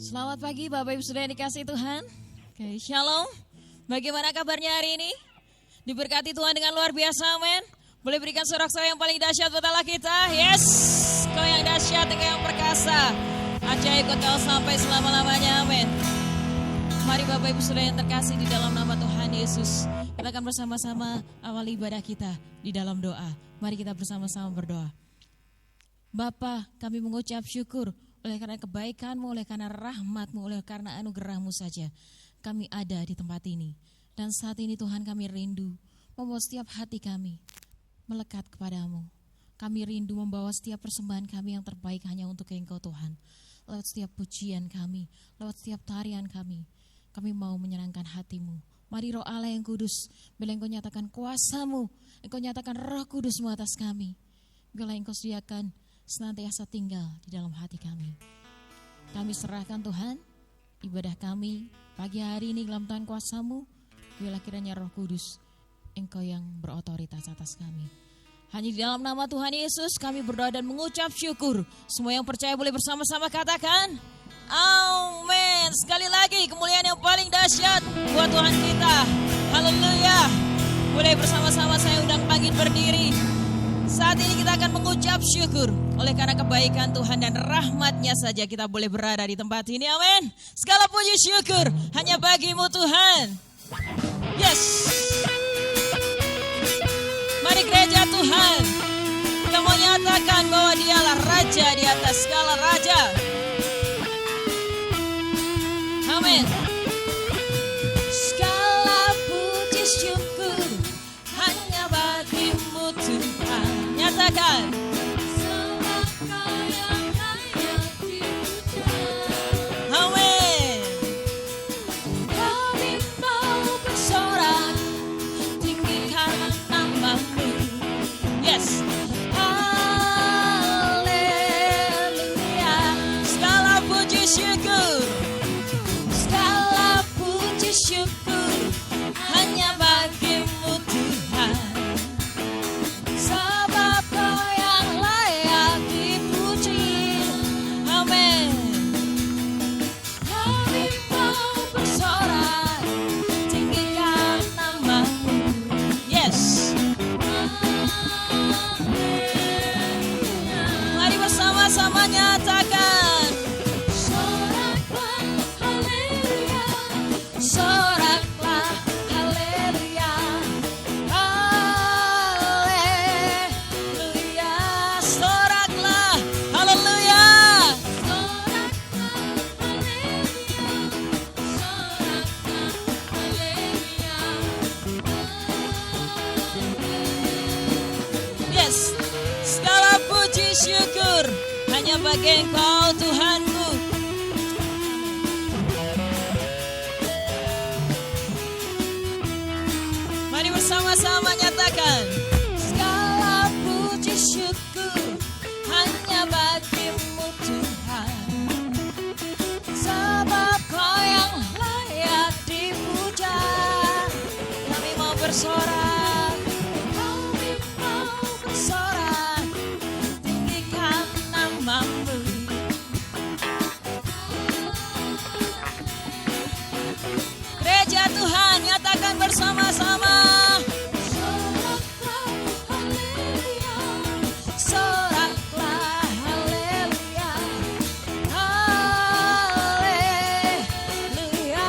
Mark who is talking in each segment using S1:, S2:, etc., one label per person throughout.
S1: Selamat pagi Bapak Ibu Saudara yang dikasihi Tuhan. Oke, Shalom. Bagaimana kabarnya hari ini? Diberkati Tuhan dengan luar biasa, amin. Boleh berikan sorak-sorai yang paling dahsyat buat Allah kita. Yes, Kau yang dahsyat, Engkau yang perkasa. Ajaib Kau sampai selama-lamanya, amin. Mari Bapak Ibu Saudara yang terkasih di dalam nama Tuhan Yesus. Kita akan bersama-sama awal ibadah kita di dalam doa. Mari kita bersama-sama berdoa. Bapa, kami mengucap syukur oleh karena kebaikan-Mu, oleh karena rahmat-Mu, oleh karena anugerah-Mu saja. Kami ada di tempat ini. Dan saat ini Tuhan kami rindu membawa setiap hati kami melekat kepadamu. Kami rindu membawa setiap persembahan kami yang terbaik hanya untuk Engkau Tuhan. Lewat setiap pujian kami, lewat setiap tarian kami mau menyenangkan hati-Mu. Mari Roh Allah yang kudus, bila Engkau nyatakan kuasa-Mu, Engkau nyatakan Roh Kudus-Mu atas kami. Bila Engkau sediakan senantiasa tinggal di dalam hati kami. Kami serahkan Tuhan, ibadah kami pagi hari ini dalam tangan kuasa-Mu. Bila kiranya Roh Kudus, Engkau yang berotoritas atas kami. Hanya di dalam nama Tuhan Yesus kami berdoa dan mengucap syukur. Semua yang percaya boleh bersama-sama katakan, amin. Sekali lagi kemuliaan yang paling dahsyat buat Tuhan kita. Haleluya. Boleh bersama-sama saya undang bangkit berdiri. Saat ini kita akan mengucap syukur oleh karena kebaikan Tuhan dan rahmat-Nya saja kita boleh berada di tempat ini. Amin. Segala puji syukur hanya bagi-Mu Tuhan. Yes. Mari gereja Tuhan, kita mau nyatakan bahwa Dialah Raja di atas segala raja. Amin. Segala puji syukur hanya bagi-Mu Tuhan. Nyatakan. Sebab Kau yang layak dipuja. Amin. Kami mau bersorak tinggikan nama-Mu. Yes. Haleluya. Segala puji syukur. Segala puji syukur hanya bagi-Mu Tuhan. Sebab Kau yang layak dipuji. Amin. Kami mau bersorak tinggikan nama-Mu. Yes. Mari bersama-sama nyatakan. Soraklah haleluya. Soraklah haleluya. Haleluya. Soraklah haleluya. Yes. Segala puji syukur hanya bagi Engkau Tuhanku. Mari bersama-sama nyatakan. Segala puji syukur hanya bagi-Mu Tuhan. Sebab Kau yang layak dipuja. Kami mau bersorak. Kami mau bersorak tinggikan nama-Mu. Gereja Tuhan nyatakan bersama-sama. Soraklah haleluya. Soraklah haleluya. Haleluya.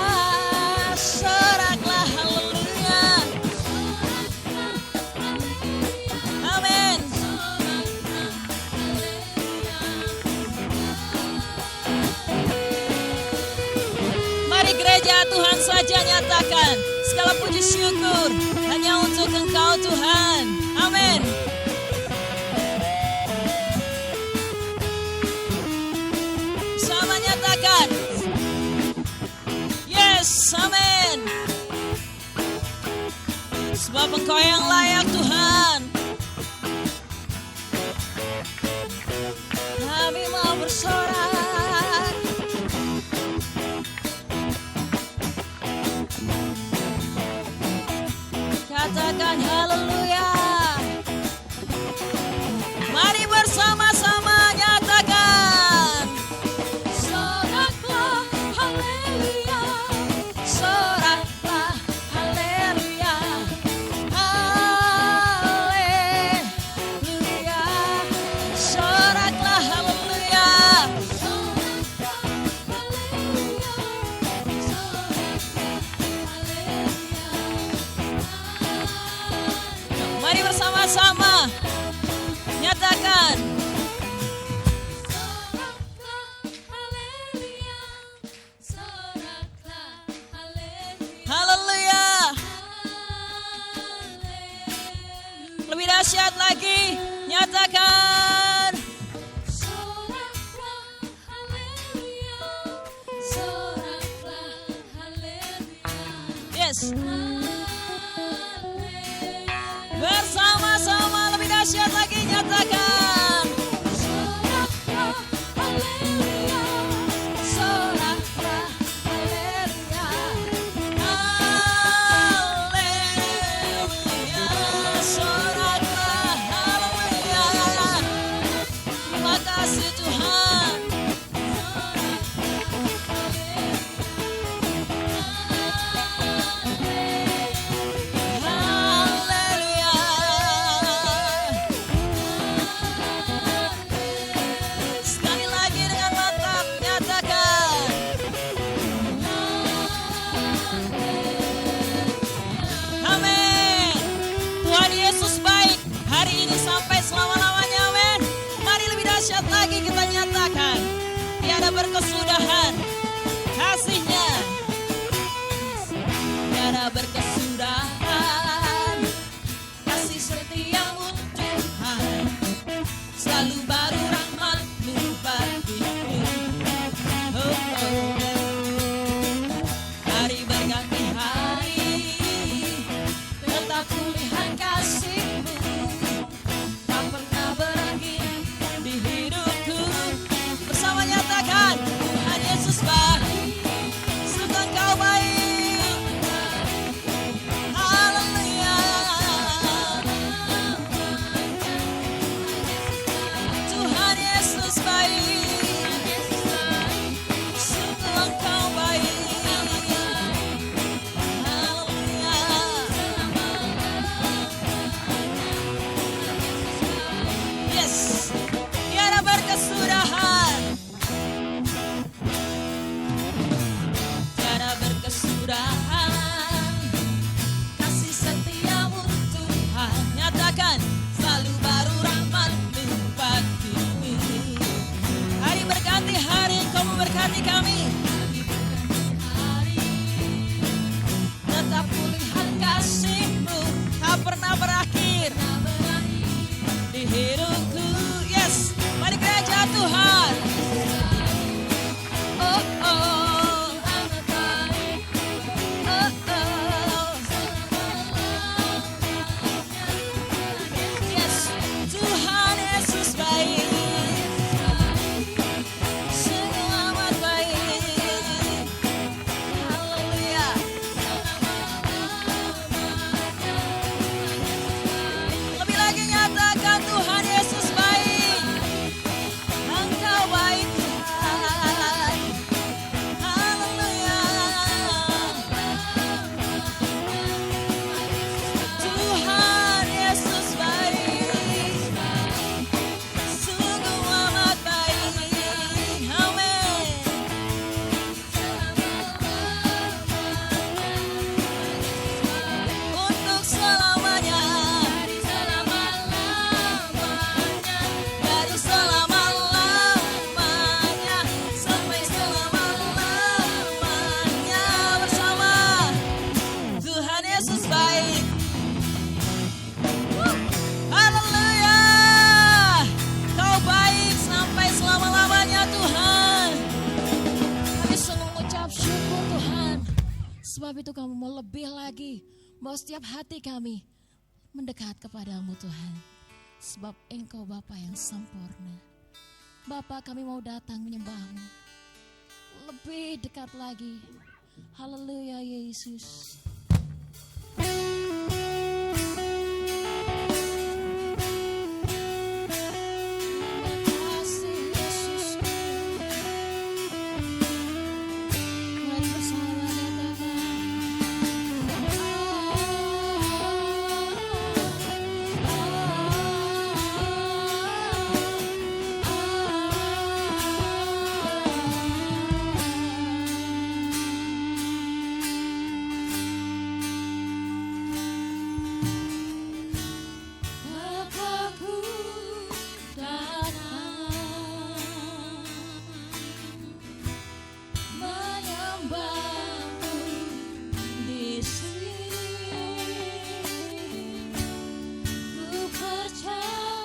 S1: Soraklah haleluya. Amin. Mari gereja Tuhan saja nyatakan. Segala puji syukur hanya untuk Engkau Tuhan. Amin. Sama nyatakan. Yes, amin. Sebab Engkau yang layak Tuhan. Kami mau bersorak. Katakan haleluya. Mari bersama-sama nyatakan. Soraklah tiada berkesudahan. Kasih-Nya tiada berkesudahan. Kasih setiamu Tuhan selalu baru, rahmat-Mu bagiku. Oh, oh. Hari berganti hari tetap kulihat kasih-Mu, tak pernah berakhir di hidupku. Bersama nyatakan, Tuhan Yesus baik, sungguh Engkau baik. Haleluya. Tuhan Yesus baik, sungguh Engkau baik. Haleluya. Yes, tiada berkesudahan. Tiada berkesudahan. Kasih setiamu Tuhan, nyatakan selalu baru, rahmat-Mu bagiku. Hari berganti hari Engkau memberkati kami, tetap kulihat kasih-Mu tak pernah berakhir di hidupku. Yes, mari gereja Tuhan. Oh, oh. Oh, oh. Yes, Tuhan Yesus baik, sungguh amat baik. Haleluya. Lebih lagi nyatakan Tuhan Yesus baik. Engkau baik Tuhan. Haleluya. Tuhan Yesus baik, sungguh amat baik. Amin. Untuk selamanya, dari selama-lamanya sampai selama-lamanya. Bersama Tuhan Yesus baik. Haleluya. Kau baik sampai selama-lamanya Tuhan. Kami sungguh mengucap syukur Tuhan. Sebab itu Kamu mau lebih lagi, mau setiap hati kami mendekat kepadamu Tuhan. Sebab Engkau Bapa yang sempurna. Bapa, kami mau datang menyembah-Mu lebih dekat lagi. Haleluya Yesus. Terima kasih Yesus. Mari bersama nyatakan. Bapakku datang menyembahmu di sini. Ku percayakan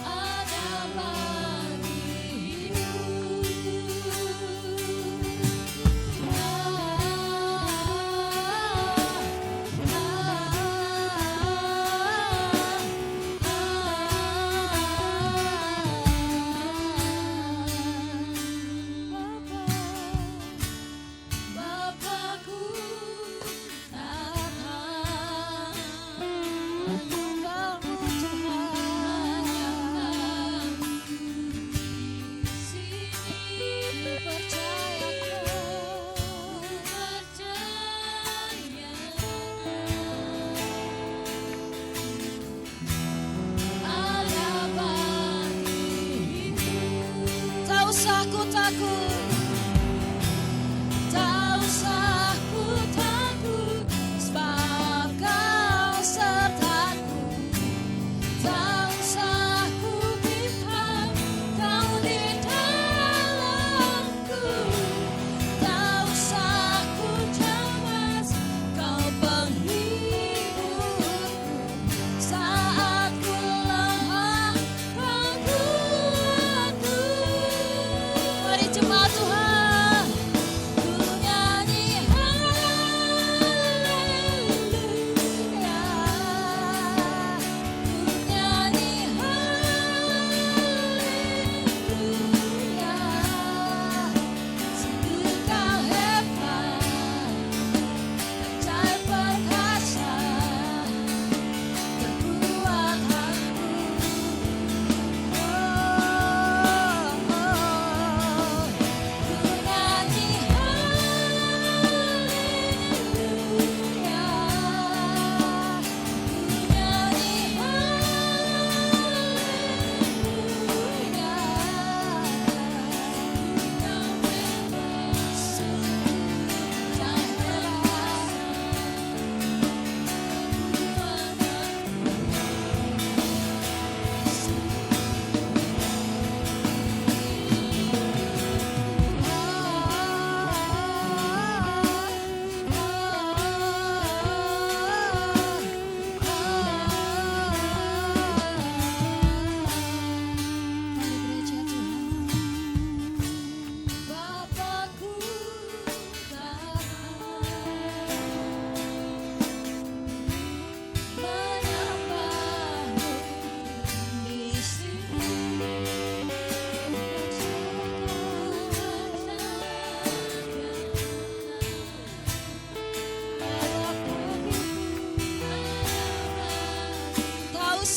S1: ada bagimu. Bapakku datang menyembahmu Tuhan. Sini ada bagimu. Tak usah ku takut, tak usah ku takut, sebab Kau sertaku. Tak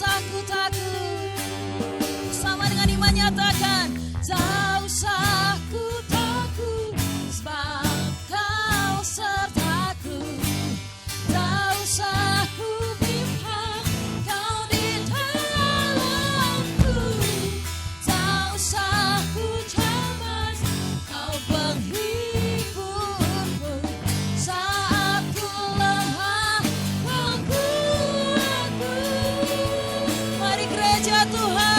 S1: usah ku takut. Sama dengan iman nyatakan, tak usah ku takut, sebab Kau sertaku. Tak usah ku bimbang, Kau di dalamku. Tak usah ku cemas, Kau penghiburku. Saat ku lemah, Kau kuatku. Mari gereja Tuhan.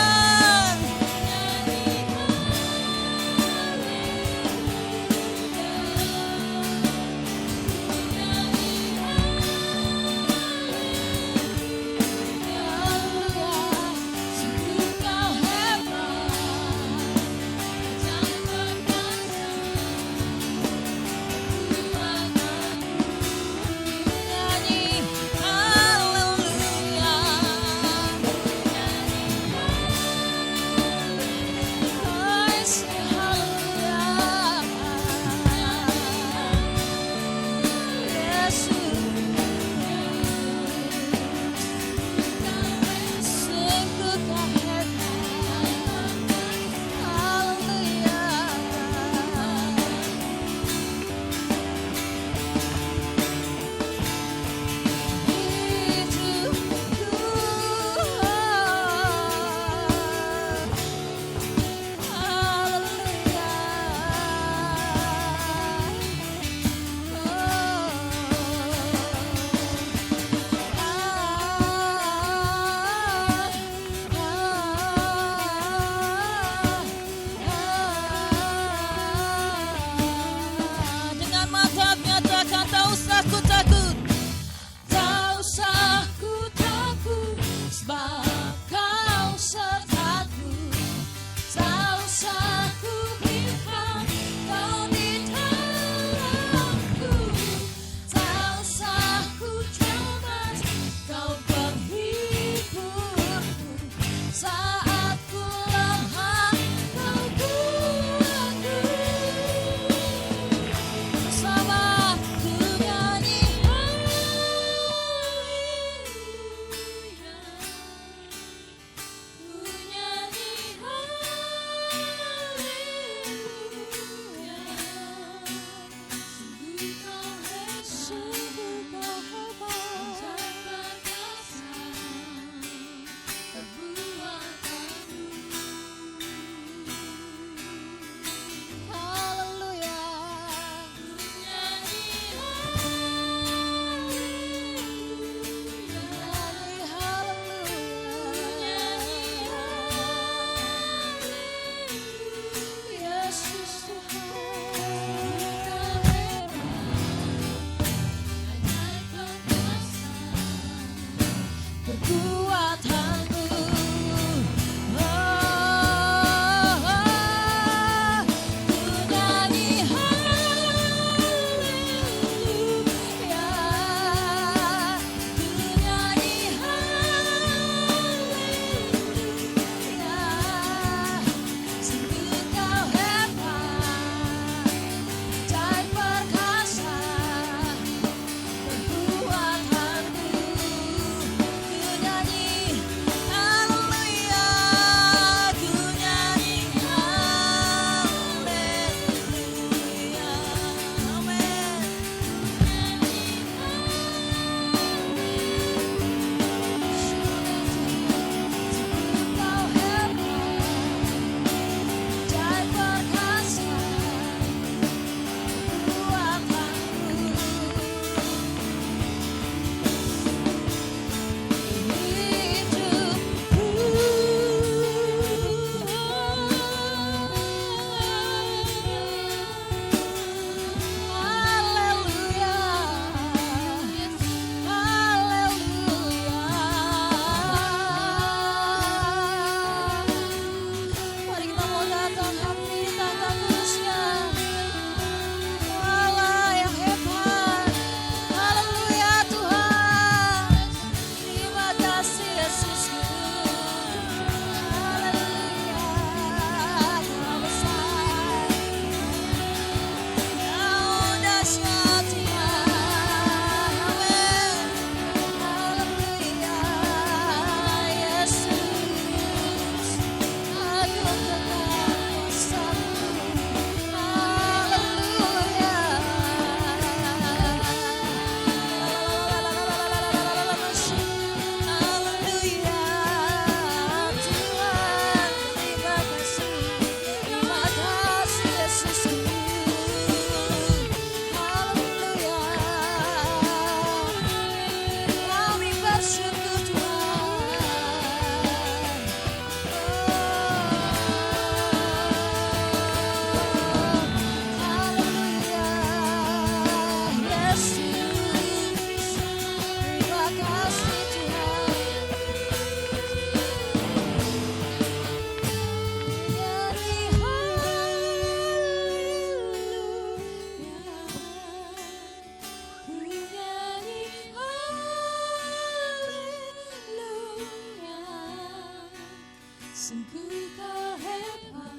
S1: Sungguh kau hebat,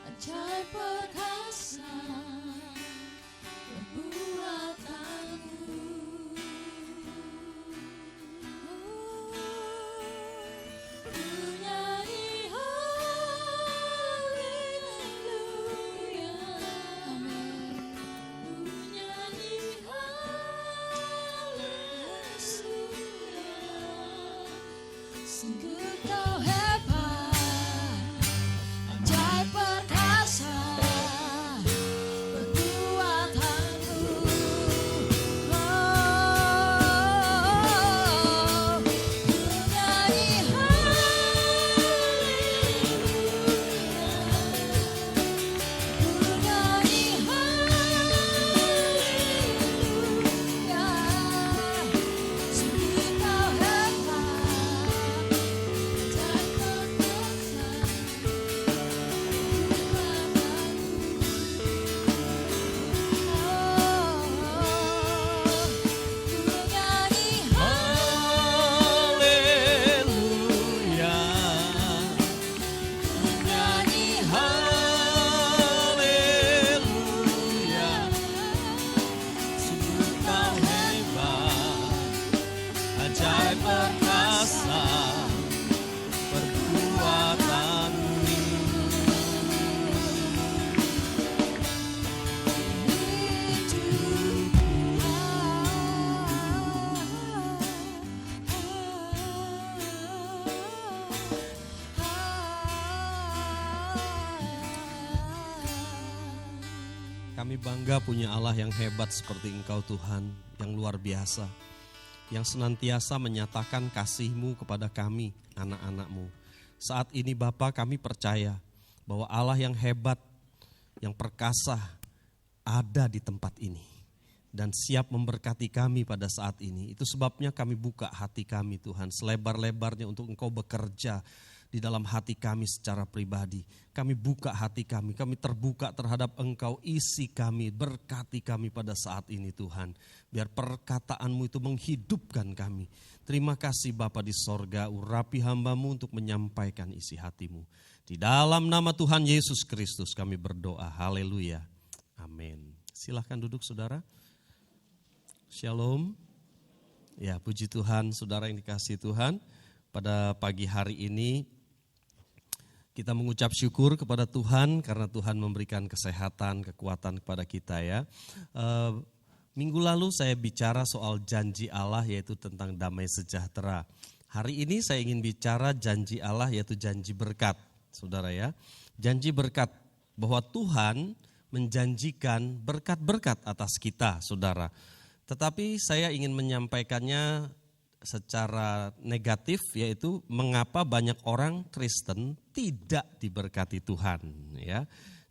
S1: ajaib perkasa perbuatanmu. Nyanyi haleluya, amin. Nyanyi haleluya. Sungguh kau hebat, ajaib perkasa perbuatanmu. Nyanyi haleluya, nyanyi haleluya. Sungguh kau hebat, ajaib perkasa
S2: Haleluya, nyanyi haleluya, sungguh kau hebat, ajaib perkasa perbuatanmu. Kami bangga punya Allah yang hebat seperti Engkau Tuhan, yang luar biasa, yang senantiasa menyatakan kasih-Mu kepada kami, anak-anak-Mu. Saat ini Bapa, kami percaya bahwa Allah yang hebat, yang perkasa ada di tempat ini dan siap memberkati kami pada saat ini. Itu sebabnya kami buka hati kami Tuhan, selebar-lebarnya untuk Engkau bekerja di dalam hati kami secara pribadi. Kami buka hati kami terbuka terhadap Engkau, isi kami, berkati kami pada saat ini Tuhan. Biar perkataan-Mu itu menghidupkan kami. Terima kasih Bapa di sorga, urapi hamba-Mu untuk menyampaikan isi hati-Mu. Di dalam nama Tuhan Yesus Kristus kami berdoa, haleluya, amin. Silahkan duduk saudara. Shalom. Ya, puji Tuhan, saudara yang dikasihi Tuhan. Pada pagi hari ini kita mengucap syukur kepada Tuhan karena Tuhan memberikan kesehatan, kekuatan kepada kita ya. Minggu lalu saya bicara soal janji Allah yaitu tentang damai sejahtera. Hari ini saya ingin bicara janji Allah yaitu janji berkat, saudara ya. Janji berkat bahwa Tuhan menjanjikan berkat-berkat atas kita, saudara. Tetapi saya ingin menyampaikannya secara negatif, yaitu mengapa banyak orang Kristen tidak diberkati Tuhan ya.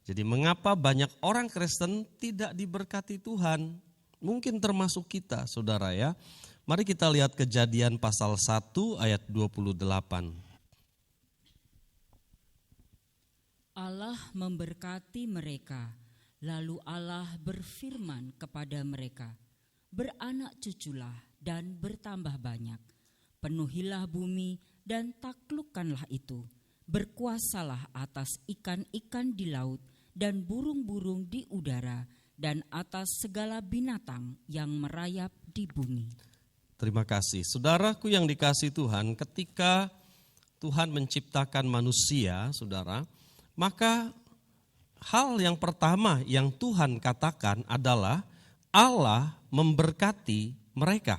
S2: Jadi mengapa banyak orang Kristen tidak diberkati Tuhan? Mungkin termasuk kita saudara ya. Mari kita lihat Kejadian pasal 1 ayat 28.
S3: Allah memberkati mereka, lalu Allah berfirman kepada mereka, beranak cuculah dan bertambah banyak, penuhilah bumi dan taklukkanlah itu, berkuasalah atas ikan-ikan di laut dan burung-burung di udara dan atas segala binatang yang merayap di bumi.
S2: Terima kasih. Saudaraku yang dikasihi Tuhan, ketika Tuhan menciptakan manusia, saudara, maka hal yang pertama yang Tuhan katakan adalah Allah memberkati mereka.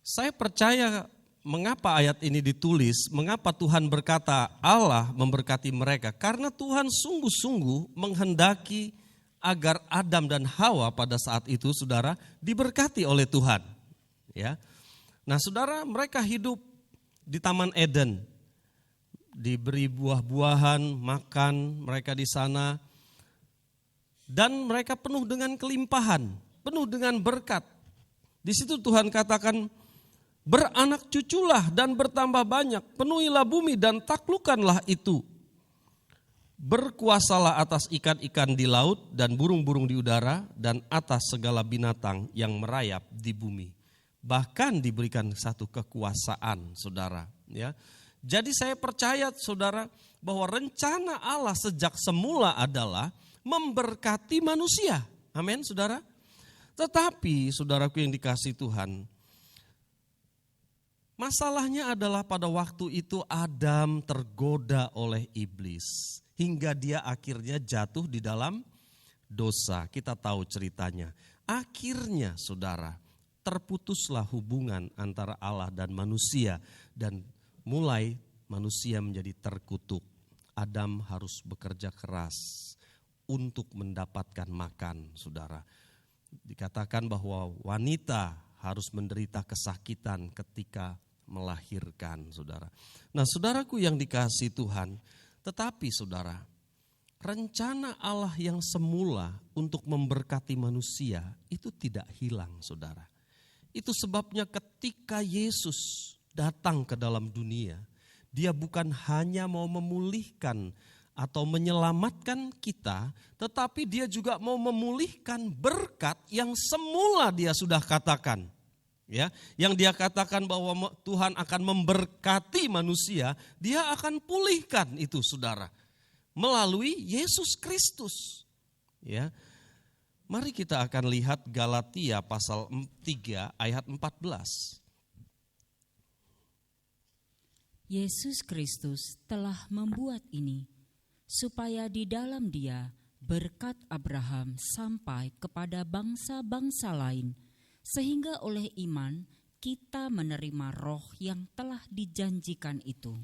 S2: Saya percaya mengapa ayat ini ditulis, mengapa Tuhan berkata Allah memberkati mereka. Karena Tuhan sungguh-sungguh menghendaki agar Adam dan Hawa pada saat itu saudara diberkati oleh Tuhan. Ya. Nah saudara, mereka hidup di Taman Eden, diberi buah-buahan, makan mereka di sana. Dan mereka penuh dengan kelimpahan, penuh dengan berkat. Di situ Tuhan katakan, beranak cuculah dan bertambah banyak, penuhilah bumi dan taklukkanlah itu. Berkuasalah atas ikan-ikan di laut dan burung-burung di udara dan atas segala binatang yang merayap di bumi. Bahkan diberikan satu kekuasaan, saudara. Ya, Jadi saya percaya saudara bahwa rencana Allah sejak semula adalah memberkati manusia. Amin saudara. Tetapi saudaraku yang dikasihi Tuhan, masalahnya adalah pada waktu itu Adam tergoda oleh iblis. Hingga dia akhirnya jatuh di dalam dosa. Kita tahu ceritanya. Akhirnya saudara, terputuslah hubungan antara Allah dan manusia. Dan mulai manusia menjadi terkutuk. Adam harus bekerja keras untuk mendapatkan makan, saudara. Dikatakan bahwa wanita harus menderita kesakitan ketika melahirkan, saudara. Nah, saudaraku yang dikasihi Tuhan, tetapi saudara, rencana Allah yang semula untuk memberkati manusia itu tidak hilang, saudara. Itu sebabnya ketika Yesus datang ke dalam dunia, dia bukan hanya mau memulihkan atau menyelamatkan kita, tetapi dia juga mau memulihkan berkat yang semula dia sudah katakan. Ya, yang dia katakan bahwa Tuhan akan memberkati manusia, dia akan pulihkan itu saudara. Melalui Yesus Kristus. Ya. Mari kita akan lihat Galatia pasal 3 ayat 14.
S3: Yesus Kristus telah membuat ini, supaya di dalam Dia berkat Abraham sampai kepada bangsa-bangsa lain, sehingga oleh iman kita menerima roh yang telah dijanjikan itu.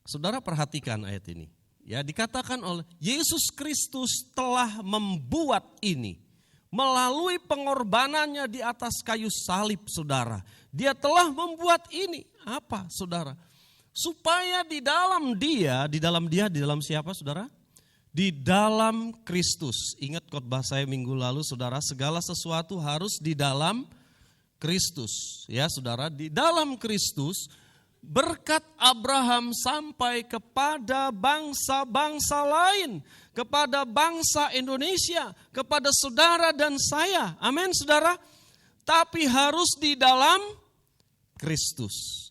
S2: Saudara perhatikan ayat ini. Ya, dikatakan oleh Yesus Kristus telah membuat ini. Melalui pengorbanannya di atas kayu salib, saudara. Dia telah membuat ini. Apa, saudara? Supaya di dalam dia, di dalam siapa, saudara? Di dalam Kristus. Ingat khotbah saya minggu lalu, saudara, segala sesuatu harus di dalam Kristus. Ya, saudara, di dalam Kristus, berkat Abraham sampai kepada bangsa-bangsa lain, kepada bangsa Indonesia, kepada saudara dan saya. Amin, saudara. Tapi harus di dalam Kristus.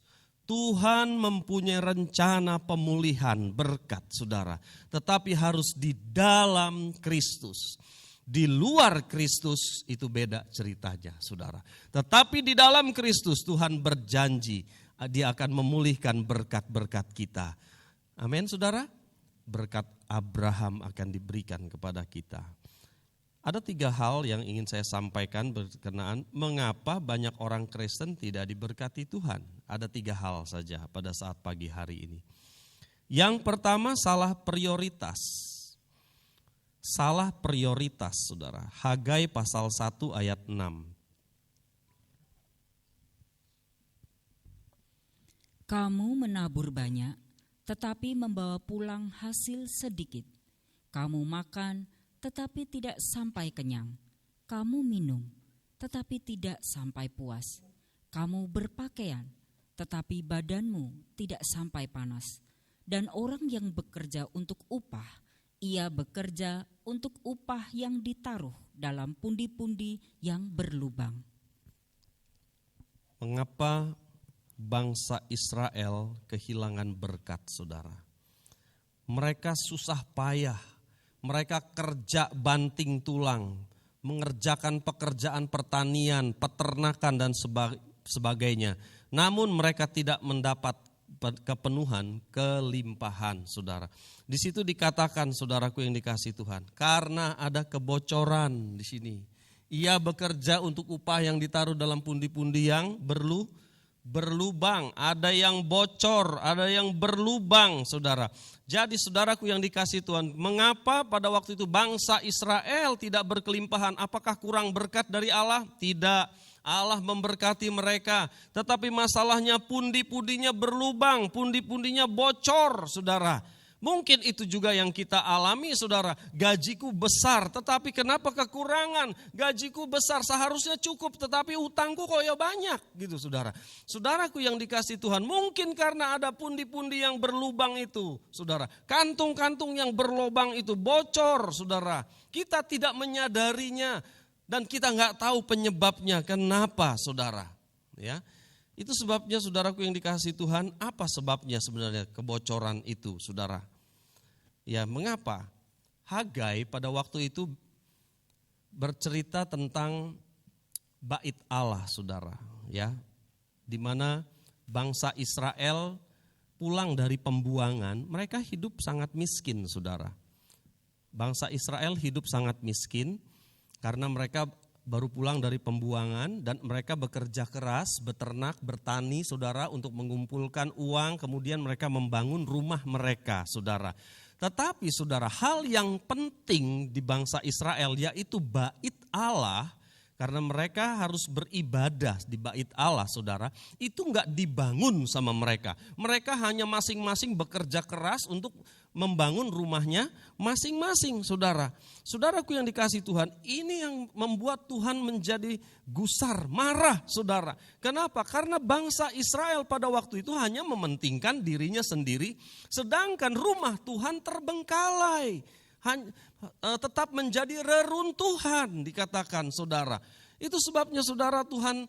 S2: Tuhan mempunyai rencana pemulihan berkat, saudara. Tetapi harus di dalam Kristus. Di luar Kristus itu beda ceritanya, saudara. Tetapi di dalam Kristus Tuhan berjanji Dia akan memulihkan berkat-berkat kita. Amin, saudara. Berkat Abraham akan diberikan kepada kita. Ada 3 hal yang ingin saya sampaikan berkenaan mengapa banyak orang Kristen tidak diberkati Tuhan. Ada 3 hal saja pada saat pagi hari ini. Yang pertama, salah prioritas. Salah prioritas, saudara. Hagai pasal 1 ayat 6.
S3: Kamu menabur banyak, tetapi membawa pulang hasil sedikit. Kamu makan, tetapi tidak sampai kenyang. Kamu minum, tetapi tidak sampai puas. Kamu berpakaian, tetapi badanmu tidak sampai panas. Dan orang yang bekerja untuk upah, ia bekerja untuk upah yang ditaruh dalam pundi-pundi yang berlubang.
S2: Mengapa bangsa Israel kehilangan berkat, saudara? Mereka susah payah, mereka kerja banting tulang, mengerjakan pekerjaan pertanian, peternakan dan sebagainya. Namun mereka tidak mendapat kepenuhan, kelimpahan, saudara. Di situ dikatakan, saudaraku yang dikasihi Tuhan, karena ada kebocoran di sini. Ia bekerja untuk upah yang ditaruh dalam pundi-pundi yang berlubang, ada yang bocor, ada yang berlubang, saudara. Jadi saudaraku yang dikasihi Tuhan, mengapa pada waktu itu bangsa Israel tidak berkelimpahan? Apakah kurang berkat dari Allah? Tidak, Allah memberkati mereka. Tetapi masalahnya pundi-pundinya berlubang, pundi-pundinya bocor, saudara. Mungkin itu juga yang kita alami, saudara. Gajiku besar, tetapi kenapa kekurangan? Gajiku besar, seharusnya cukup, tetapi utangku kok ya banyak, gitu, saudara. Saudaraku yang dikasihi Tuhan, mungkin karena ada pundi-pundi yang berlubang itu, saudara. Kantung-kantung yang berlubang itu bocor, saudara. Kita tidak menyadarinya dan kita nggak tahu penyebabnya. Kenapa, saudara? Ya. Itu sebabnya saudaraku yang dikasihi Tuhan, apa sebabnya sebenarnya kebocoran itu, saudara? Ya, mengapa? Hagai pada waktu itu bercerita tentang bait Allah, saudara, ya. Di mana bangsa Israel pulang dari pembuangan, mereka hidup sangat miskin, saudara. Bangsa Israel hidup sangat miskin karena mereka baru pulang dari pembuangan dan mereka bekerja keras, beternak, bertani, saudara, untuk mengumpulkan uang, kemudian mereka membangun rumah mereka, saudara. Tetapi saudara, hal yang penting di bangsa Israel yaitu bait Allah, karena mereka harus beribadah di bait Allah, saudara, itu enggak dibangun sama mereka. Mereka hanya masing-masing bekerja keras untuk membangun rumahnya masing-masing, saudara. Saudaraku yang dikasihi Tuhan, ini yang membuat Tuhan menjadi gusar, marah, saudara. Kenapa? Karena bangsa Israel pada waktu itu hanya mementingkan dirinya sendiri, sedangkan rumah Tuhan terbengkalai, tetap menjadi reruntuhan, dikatakan, saudara. Itu sebabnya, saudara, Tuhan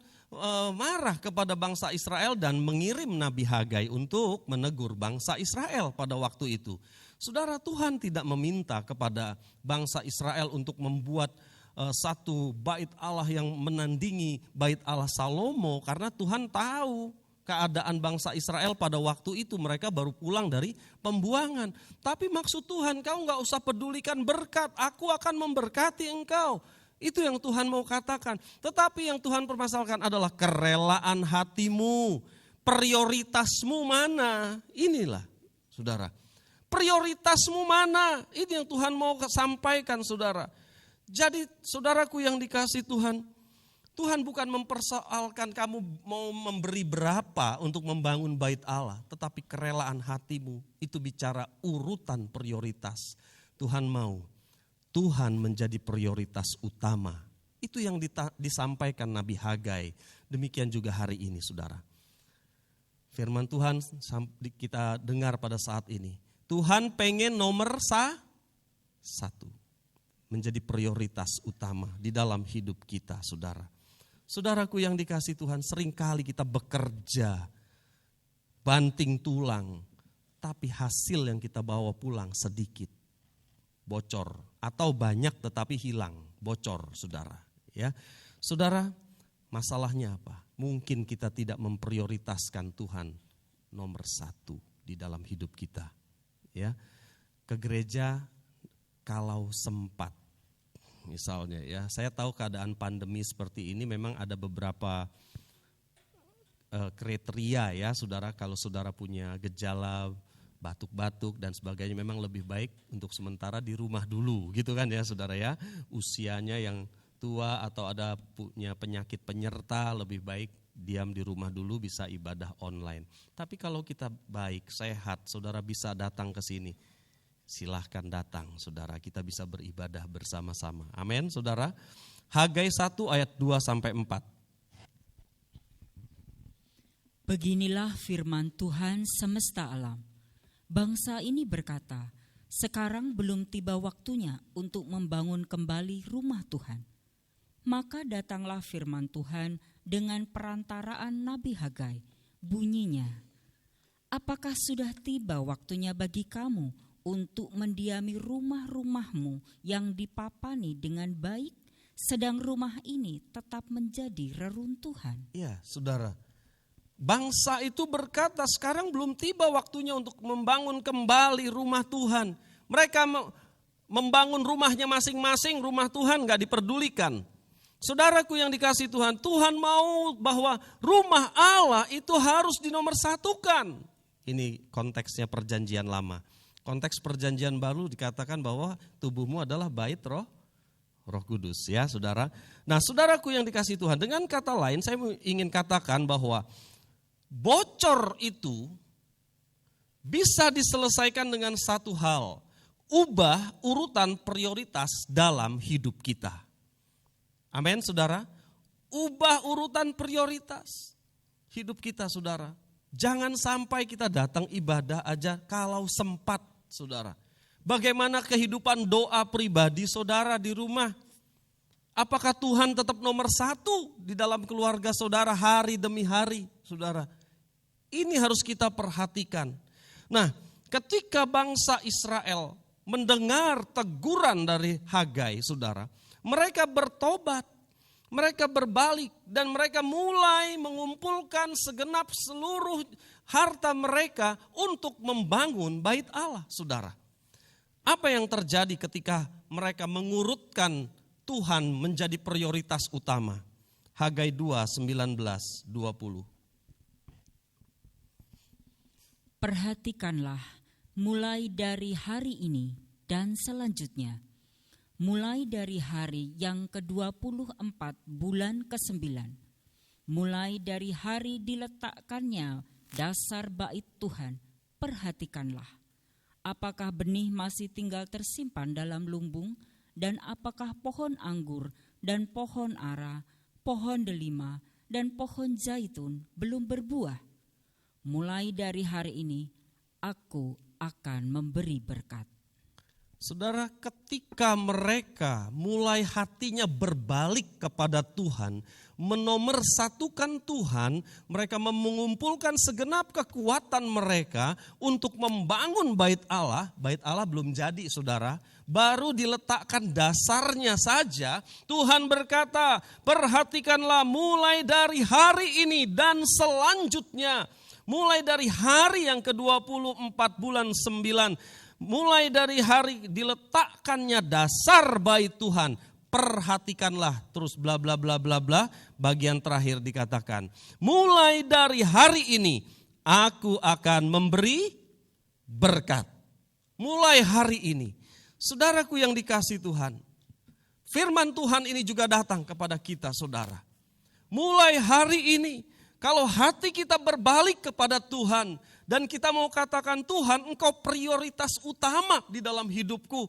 S2: marah kepada bangsa Israel dan mengirim Nabi Hagai untuk menegur bangsa Israel pada waktu itu. Saudara, Tuhan tidak meminta kepada bangsa Israel untuk membuat satu bait Allah yang menandingi bait Allah Salomo, karena Tuhan tahu keadaan bangsa Israel pada waktu itu, mereka baru pulang dari pembuangan. Tapi maksud Tuhan, kau gak usah pedulikan berkat, aku akan memberkati engkau. Itu yang Tuhan mau katakan. Tetapi yang Tuhan permasalahkan adalah kerelaan hatimu. Prioritasmu mana? Inilah, saudara. Prioritasmu mana? Ini yang Tuhan mau sampaikan, saudara. Jadi saudaraku yang dikasihi Tuhan, Tuhan bukan mempersoalkan kamu mau memberi berapa untuk membangun bait Allah. Tetapi kerelaan hatimu, itu bicara urutan prioritas. Tuhan mau Tuhan menjadi prioritas utama. Itu yang disampaikan Nabi Hagai. Demikian juga hari ini, saudara. Firman Tuhan kita dengar pada saat ini. Tuhan pengen nomor satu. Menjadi prioritas utama di dalam hidup kita, saudara. Saudaraku yang dikasihi Tuhan, seringkali kita bekerja banting tulang. Tapi hasil yang kita bawa pulang sedikit. Bocor atau banyak tetapi hilang, bocor, saudara. Ya, saudara, masalahnya apa? Mungkin kita tidak memprioritaskan Tuhan nomor satu di dalam hidup kita. Ya, ke gereja kalau sempat, misalnya. Ya, saya tahu keadaan pandemi seperti ini memang ada beberapa kriteria, ya, saudara. Kalau saudara punya gejala batuk-batuk dan sebagainya, memang lebih baik untuk sementara di rumah dulu, gitu kan ya, saudara ya. Usianya yang tua atau ada punya penyakit penyerta, lebih baik diam di rumah dulu, bisa ibadah online. Tapi kalau kita baik, sehat, saudara bisa datang ke sini. Silahkan datang, saudara, kita bisa beribadah bersama-sama. Amin, saudara. Hagai 1 ayat 2-4.
S3: Beginilah firman Tuhan semesta alam. Bangsa ini berkata, sekarang belum tiba waktunya untuk membangun kembali rumah Tuhan. Maka datanglah firman Tuhan dengan perantaraan Nabi Hagai. Bunyinya, apakah sudah tiba waktunya bagi kamu untuk mendiami rumah-rumahmu yang dipapani dengan baik, sedang rumah ini tetap menjadi reruntuhan?
S2: Ya, saudara. Bangsa itu berkata sekarang belum tiba waktunya untuk membangun kembali rumah Tuhan. Mereka membangun rumahnya masing-masing, rumah Tuhan gak diperdulikan. Saudaraku yang dikasihi Tuhan, Tuhan mau bahwa rumah Allah itu harus dinomorsatukan. Ini konteksnya perjanjian lama. Konteks perjanjian baru dikatakan bahwa tubuhmu adalah bait Roh Kudus, ya, saudara. Nah, saudaraku yang dikasihi Tuhan, dengan kata lain saya ingin katakan bahwa bocor itu bisa diselesaikan dengan satu hal, ubah urutan prioritas dalam hidup kita. Amin, saudara. Ubah urutan prioritas hidup kita, saudara. Jangan sampai kita datang ibadah aja kalau sempat, saudara. Bagaimana kehidupan doa pribadi saudara di rumah? Apakah Tuhan tetap nomor satu di dalam keluarga saudara hari demi hari, saudara? Ini harus kita perhatikan. Nah, ketika bangsa Israel mendengar teguran dari Hagai, saudara, mereka bertobat, mereka berbalik, dan mereka mulai mengumpulkan segenap seluruh harta mereka untuk membangun bait Allah, saudara. Apa yang terjadi ketika mereka mengurutkan Tuhan menjadi prioritas utama? Hagai 2, 19, 20.
S3: Perhatikanlah mulai dari hari ini dan selanjutnya, mulai dari hari yang ke-24 bulan ke-9, mulai dari hari diletakkannya dasar bait Tuhan, perhatikanlah. Apakah benih masih tinggal tersimpan dalam lumbung, dan apakah pohon anggur dan pohon ara, pohon delima dan pohon zaitun belum berbuah? Mulai dari hari ini, aku akan memberi berkat.
S2: Saudara, ketika mereka mulai hatinya berbalik kepada Tuhan, menomorsatukan Tuhan, mereka mengumpulkan segenap kekuatan mereka untuk membangun bait Allah. Bait Allah belum jadi, saudara. Baru diletakkan dasarnya saja. Tuhan berkata, perhatikanlah mulai dari hari ini dan selanjutnya. Mulai dari hari yang ke-24 bulan 9, mulai dari hari diletakkannya dasar bait Tuhan, perhatikanlah, terus bla bla bla bla bla, bagian terakhir dikatakan, mulai dari hari ini aku akan memberi berkat. Mulai hari ini, saudaraku yang dikasihi Tuhan, firman Tuhan ini juga datang kepada kita, saudara. Mulai hari ini, kalau hati kita berbalik kepada Tuhan dan kita mau katakan, Tuhan, Engkau prioritas utama di dalam hidupku,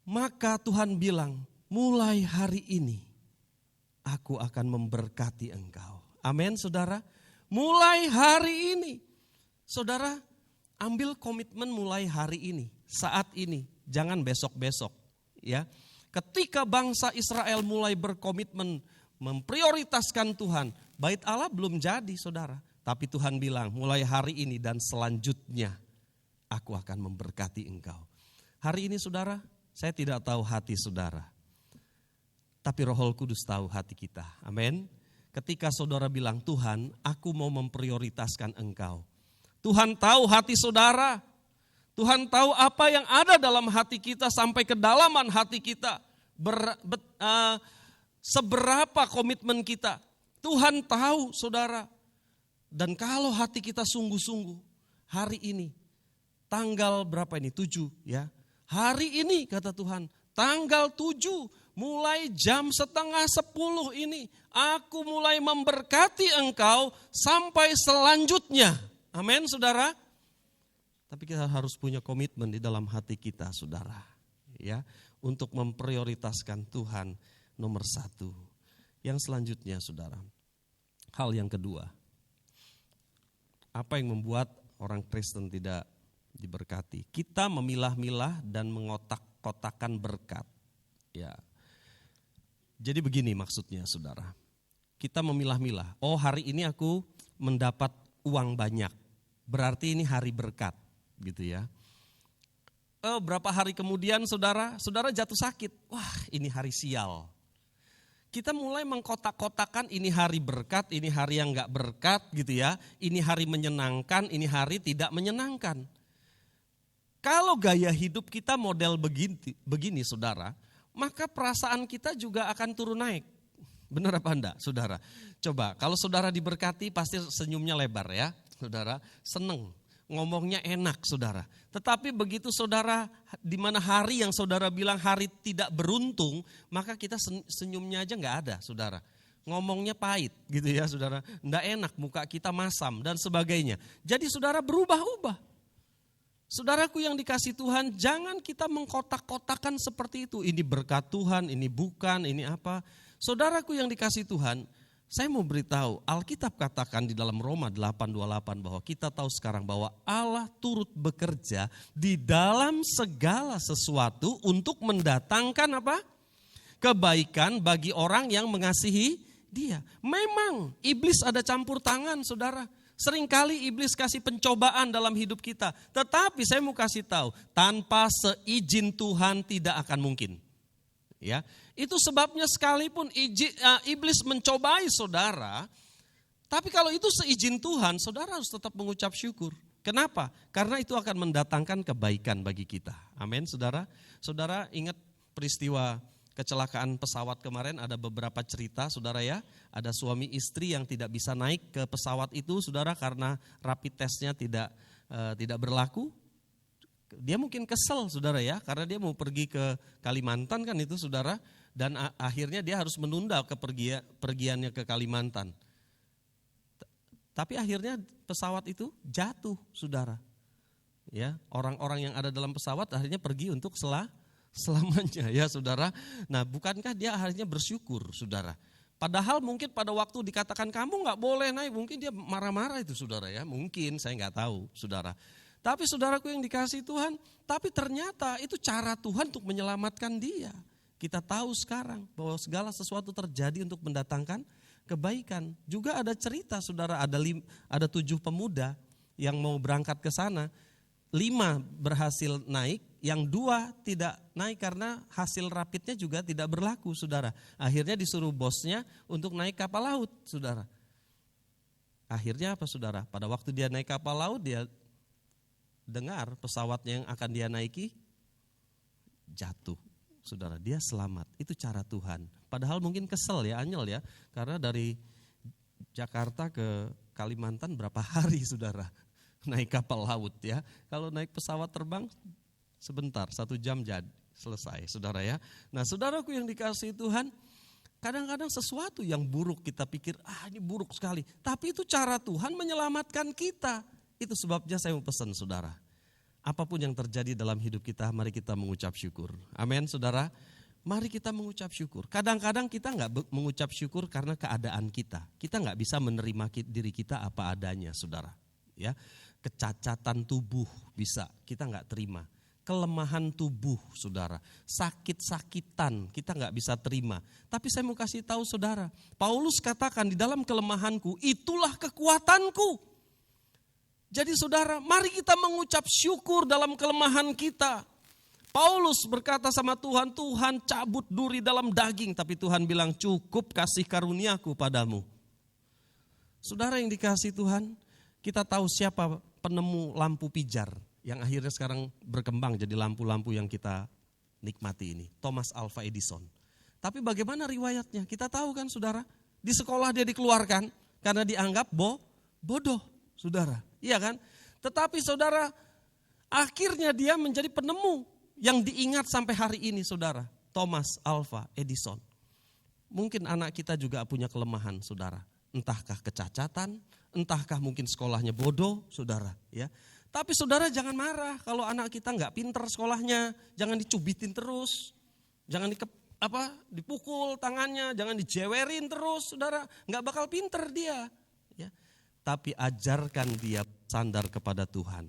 S2: maka Tuhan bilang, mulai hari ini aku akan memberkati engkau. Amin, saudara. Mulai hari ini, saudara, ambil komitmen mulai hari ini, saat ini, jangan besok-besok, ya. Ketika bangsa Israel mulai berkomitmen memprioritaskan Tuhan, bait Allah belum jadi, saudara. Tapi Tuhan bilang, mulai hari ini dan selanjutnya aku akan memberkati engkau. Hari ini, saudara, saya tidak tahu hati saudara, tapi Roh Kudus tahu hati kita. Amin. Ketika saudara bilang, Tuhan, aku mau memprioritaskan engkau. Tuhan tahu hati saudara. Tuhan tahu apa yang ada dalam hati kita sampai kedalaman hati kita. Seberapa komitmen kita. Tuhan tahu, saudara. Dan kalau hati kita sungguh-sungguh, hari ini, tanggal berapa ini? 7 ya. Hari ini kata Tuhan, tanggal 7, mulai jam 9:30 ini, aku mulai memberkati engkau sampai selanjutnya. Amin, saudara. Tapi kita harus punya komitmen di dalam hati kita, saudara. Ya, untuk memprioritaskan Tuhan nomor 1. Yang selanjutnya, saudara, hal yang kedua, apa yang membuat orang Kristen tidak diberkati? Kita memilah-milah dan mengotak-kotakan berkat. Ya. Jadi begini maksudnya, saudara. Kita memilah-milah. Oh, hari ini aku mendapat uang banyak. Berarti ini hari berkat, gitu ya. Berapa hari kemudian, saudara jatuh sakit. Wah, ini hari sial. Kita mulai mengkotak-kotakan, ini hari berkat, ini hari yang gak berkat, gitu ya. Ini hari menyenangkan, ini hari tidak menyenangkan. Kalau gaya hidup kita model begini, saudara, maka perasaan kita juga akan turun naik. Benar apa enggak, saudara? Coba, kalau saudara diberkati pasti senyumnya lebar ya, saudara. Seneng, ngomongnya enak, saudara. Tetapi begitu saudara, di mana hari yang saudara bilang hari tidak beruntung, maka kita senyumnya aja enggak ada, saudara. Ngomongnya pahit gitu ya, saudara. Enggak enak, muka kita masam dan sebagainya. Jadi saudara berubah-ubah. Saudaraku yang dikasih Tuhan, jangan kita mengkotak-kotakan seperti itu. Ini berkat Tuhan, ini bukan, ini apa. Saudaraku yang dikasih Tuhan, saya mau beritahu, Alkitab katakan di dalam Roma 8:28 bahwa kita tahu sekarang bahwa Allah turut bekerja di dalam segala sesuatu untuk mendatangkan apa? kebaikan bagi orang yang mengasihi dia. Memang iblis ada campur tangan, saudara. Seringkali iblis kasih pencobaan dalam hidup kita. Tetapi saya mau kasih tahu, tanpa seizin Tuhan tidak akan mungkin. Ya, itu sebabnya sekalipun iblis mencobai saudara, tapi kalau itu seizin Tuhan, saudara harus tetap mengucap syukur. Kenapa? Karena itu akan mendatangkan kebaikan bagi kita. Amin, saudara. Saudara ingat peristiwa kecelakaan pesawat kemarin, ada beberapa cerita, saudara ya. Ada suami istri yang tidak bisa naik ke pesawat itu, saudara, karena rapid testnya tidak berlaku. Dia mungkin kesel, saudara ya, karena dia mau pergi ke Kalimantan kan itu, saudara. Dan akhirnya dia harus menunda pergiannya ke Kalimantan. Tapi akhirnya pesawat itu jatuh, saudara. Ya, orang-orang yang ada dalam pesawat akhirnya pergi untuk selamanya, ya saudara. Nah, bukankah dia akhirnya bersyukur, saudara? Padahal mungkin pada waktu dikatakan kamu nggak boleh naik, mungkin dia marah-marah itu, saudara ya. Mungkin, saya nggak tahu, saudara. Tapi saudaraku yang dikasihi Tuhan, tapi ternyata itu cara Tuhan untuk menyelamatkan dia. Kita tahu sekarang bahwa segala sesuatu terjadi untuk mendatangkan kebaikan. Juga ada cerita, saudara, ada 7 pemuda yang mau berangkat ke sana. 5 berhasil naik, yang 2 tidak naik karena hasil rapidnya juga tidak berlaku, saudara. Akhirnya disuruh bosnya untuk naik kapal laut, saudara. Akhirnya apa, saudara? Pada waktu dia naik kapal laut, dia dengar pesawatnya yang akan dia naiki jatuh, saudara. Dia selamat. Itu cara Tuhan. Padahal mungkin kesel ya, anyel ya, karena dari Jakarta ke Kalimantan berapa hari, saudara, naik kapal laut ya. Kalau naik pesawat terbang sebentar, 1 jam jadi selesai, saudara ya. Nah, saudaraku yang dikasihi Tuhan, kadang-kadang sesuatu yang buruk kita pikir, ini buruk sekali. Tapi itu cara Tuhan menyelamatkan kita. Itu sebabnya saya mau pesan, saudara. Apapun yang terjadi dalam hidup kita, mari kita mengucap syukur. Amin, saudara. Mari kita mengucap syukur. Kadang-kadang kita nggak mengucap syukur karena keadaan kita. Kita nggak bisa menerima diri kita apa adanya, saudara. Ya, kecacatan tubuh bisa kita nggak terima. Kelemahan tubuh, saudara. Sakit-sakitan kita nggak bisa terima. Tapi saya mau kasih tahu, saudara. Paulus katakan di dalam kelemahanku, itulah kekuatanku. Jadi saudara, mari kita mengucap syukur dalam kelemahan kita. Paulus berkata sama Tuhan, Tuhan cabut duri dalam daging. Tapi Tuhan bilang, cukup kasih karuniaku padamu. Saudara yang dikasihi Tuhan, kita tahu siapa penemu lampu pijar yang akhirnya sekarang berkembang jadi lampu-lampu yang kita nikmati ini. Thomas Alva Edison. Tapi bagaimana riwayatnya? Kita tahu kan, saudara, di sekolah dia dikeluarkan karena dianggap bodoh, saudara. Iya kan? Tetapi saudara, akhirnya dia menjadi penemu yang diingat sampai hari ini, saudara. Thomas Alva Edison. Mungkin anak kita juga punya kelemahan, saudara. Entahkah kecacatan, entahkah mungkin sekolahnya bodoh, saudara. Ya. Tapi saudara jangan marah kalau anak kita nggak pinter sekolahnya. Jangan dicubitin terus, jangan dipukul tangannya, jangan dijewerin terus, saudara. Nggak bakal pinter dia. Ya. Tapi ajarkan dia sandar kepada Tuhan.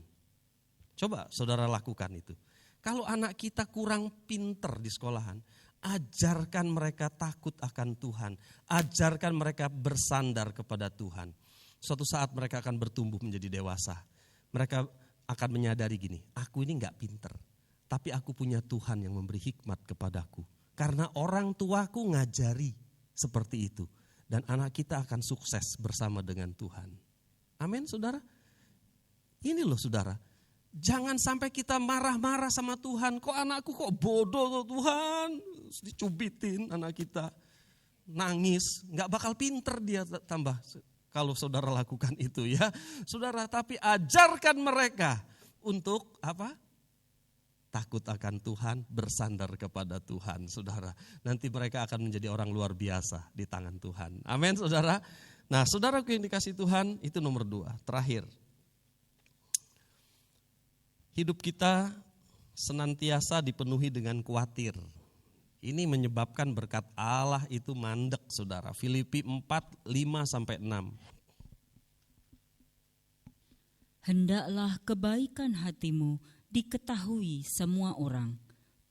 S2: Coba saudara lakukan itu. Kalau anak kita kurang pinter di sekolahan, ajarkan mereka takut akan Tuhan. Ajarkan mereka bersandar kepada Tuhan. Suatu saat mereka akan bertumbuh menjadi dewasa. Mereka akan menyadari gini, aku ini gak pinter. Tapi aku punya Tuhan yang memberi hikmat kepadaku. Karena orang tuaku ngajari seperti itu. Dan anak kita akan sukses bersama dengan Tuhan. Amin, saudara. Ini loh, saudara. Jangan sampai kita marah-marah sama Tuhan. Kok anakku kok bodoh Tuhan. Dicubitin anak kita. Nangis. Gak bakal pinter dia tambah. Kalau saudara lakukan itu ya. Saudara, tapi ajarkan mereka untuk apa? Takut akan Tuhan, bersandar kepada Tuhan, saudara. Nanti mereka akan menjadi orang luar biasa di tangan Tuhan. Amin, saudara. Nah, saudaraku yang dikasihi Tuhan, itu nomor 2. Terakhir. Hidup kita senantiasa dipenuhi dengan khawatir. Ini menyebabkan berkat Allah itu mandek, saudara. Filipi 4:5-6.
S3: Hendaklah kebaikan hatimu diketahui semua orang.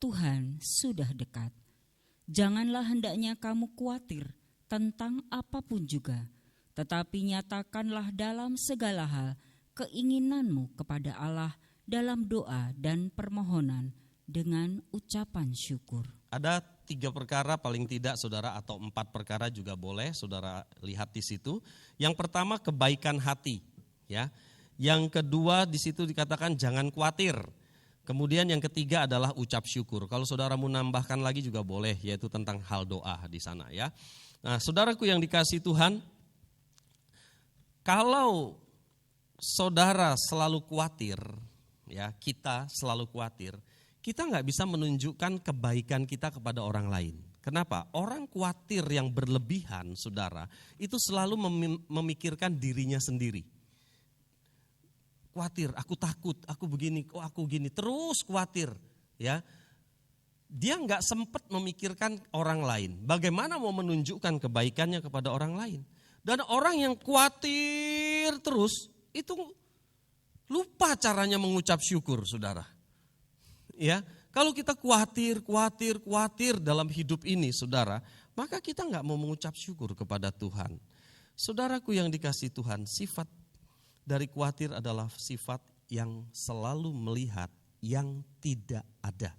S3: Tuhan sudah dekat. Janganlah hendaknya kamu khawatir tentang apapun juga, tetapi nyatakanlah dalam segala hal keinginanmu kepada Allah dalam doa dan permohonan dengan ucapan syukur.
S2: Ada 3 perkara paling tidak saudara, atau 4 perkara juga boleh saudara lihat di situ. Yang pertama kebaikan hati, ya. Yang kedua di situ dikatakan jangan khawatir. Kemudian yang ketiga adalah ucap syukur. Kalau saudara mau nambahkan lagi juga boleh, yaitu tentang hal doa di sana, ya. Nah, saudaraku yang dikasihi Tuhan, kalau saudara selalu khawatir, ya, kita selalu khawatir, kita nggak bisa menunjukkan kebaikan kita kepada orang lain. Kenapa? Orang khawatir yang berlebihan, saudara, itu selalu memikirkan dirinya sendiri. Khawatir, aku takut, aku begini, aku gini, terus khawatir, ya. Dia nggak sempat memikirkan orang lain. Bagaimana mau menunjukkan kebaikannya kepada orang lain? Dan orang yang khawatir terus itu lupa caranya mengucap syukur, saudara. Ya, kalau kita khawatir dalam hidup ini, saudara, maka kita nggak mau mengucap syukur kepada Tuhan. Saudaraku yang dikasihi Tuhan, sifat dari khawatir adalah sifat yang selalu melihat yang tidak ada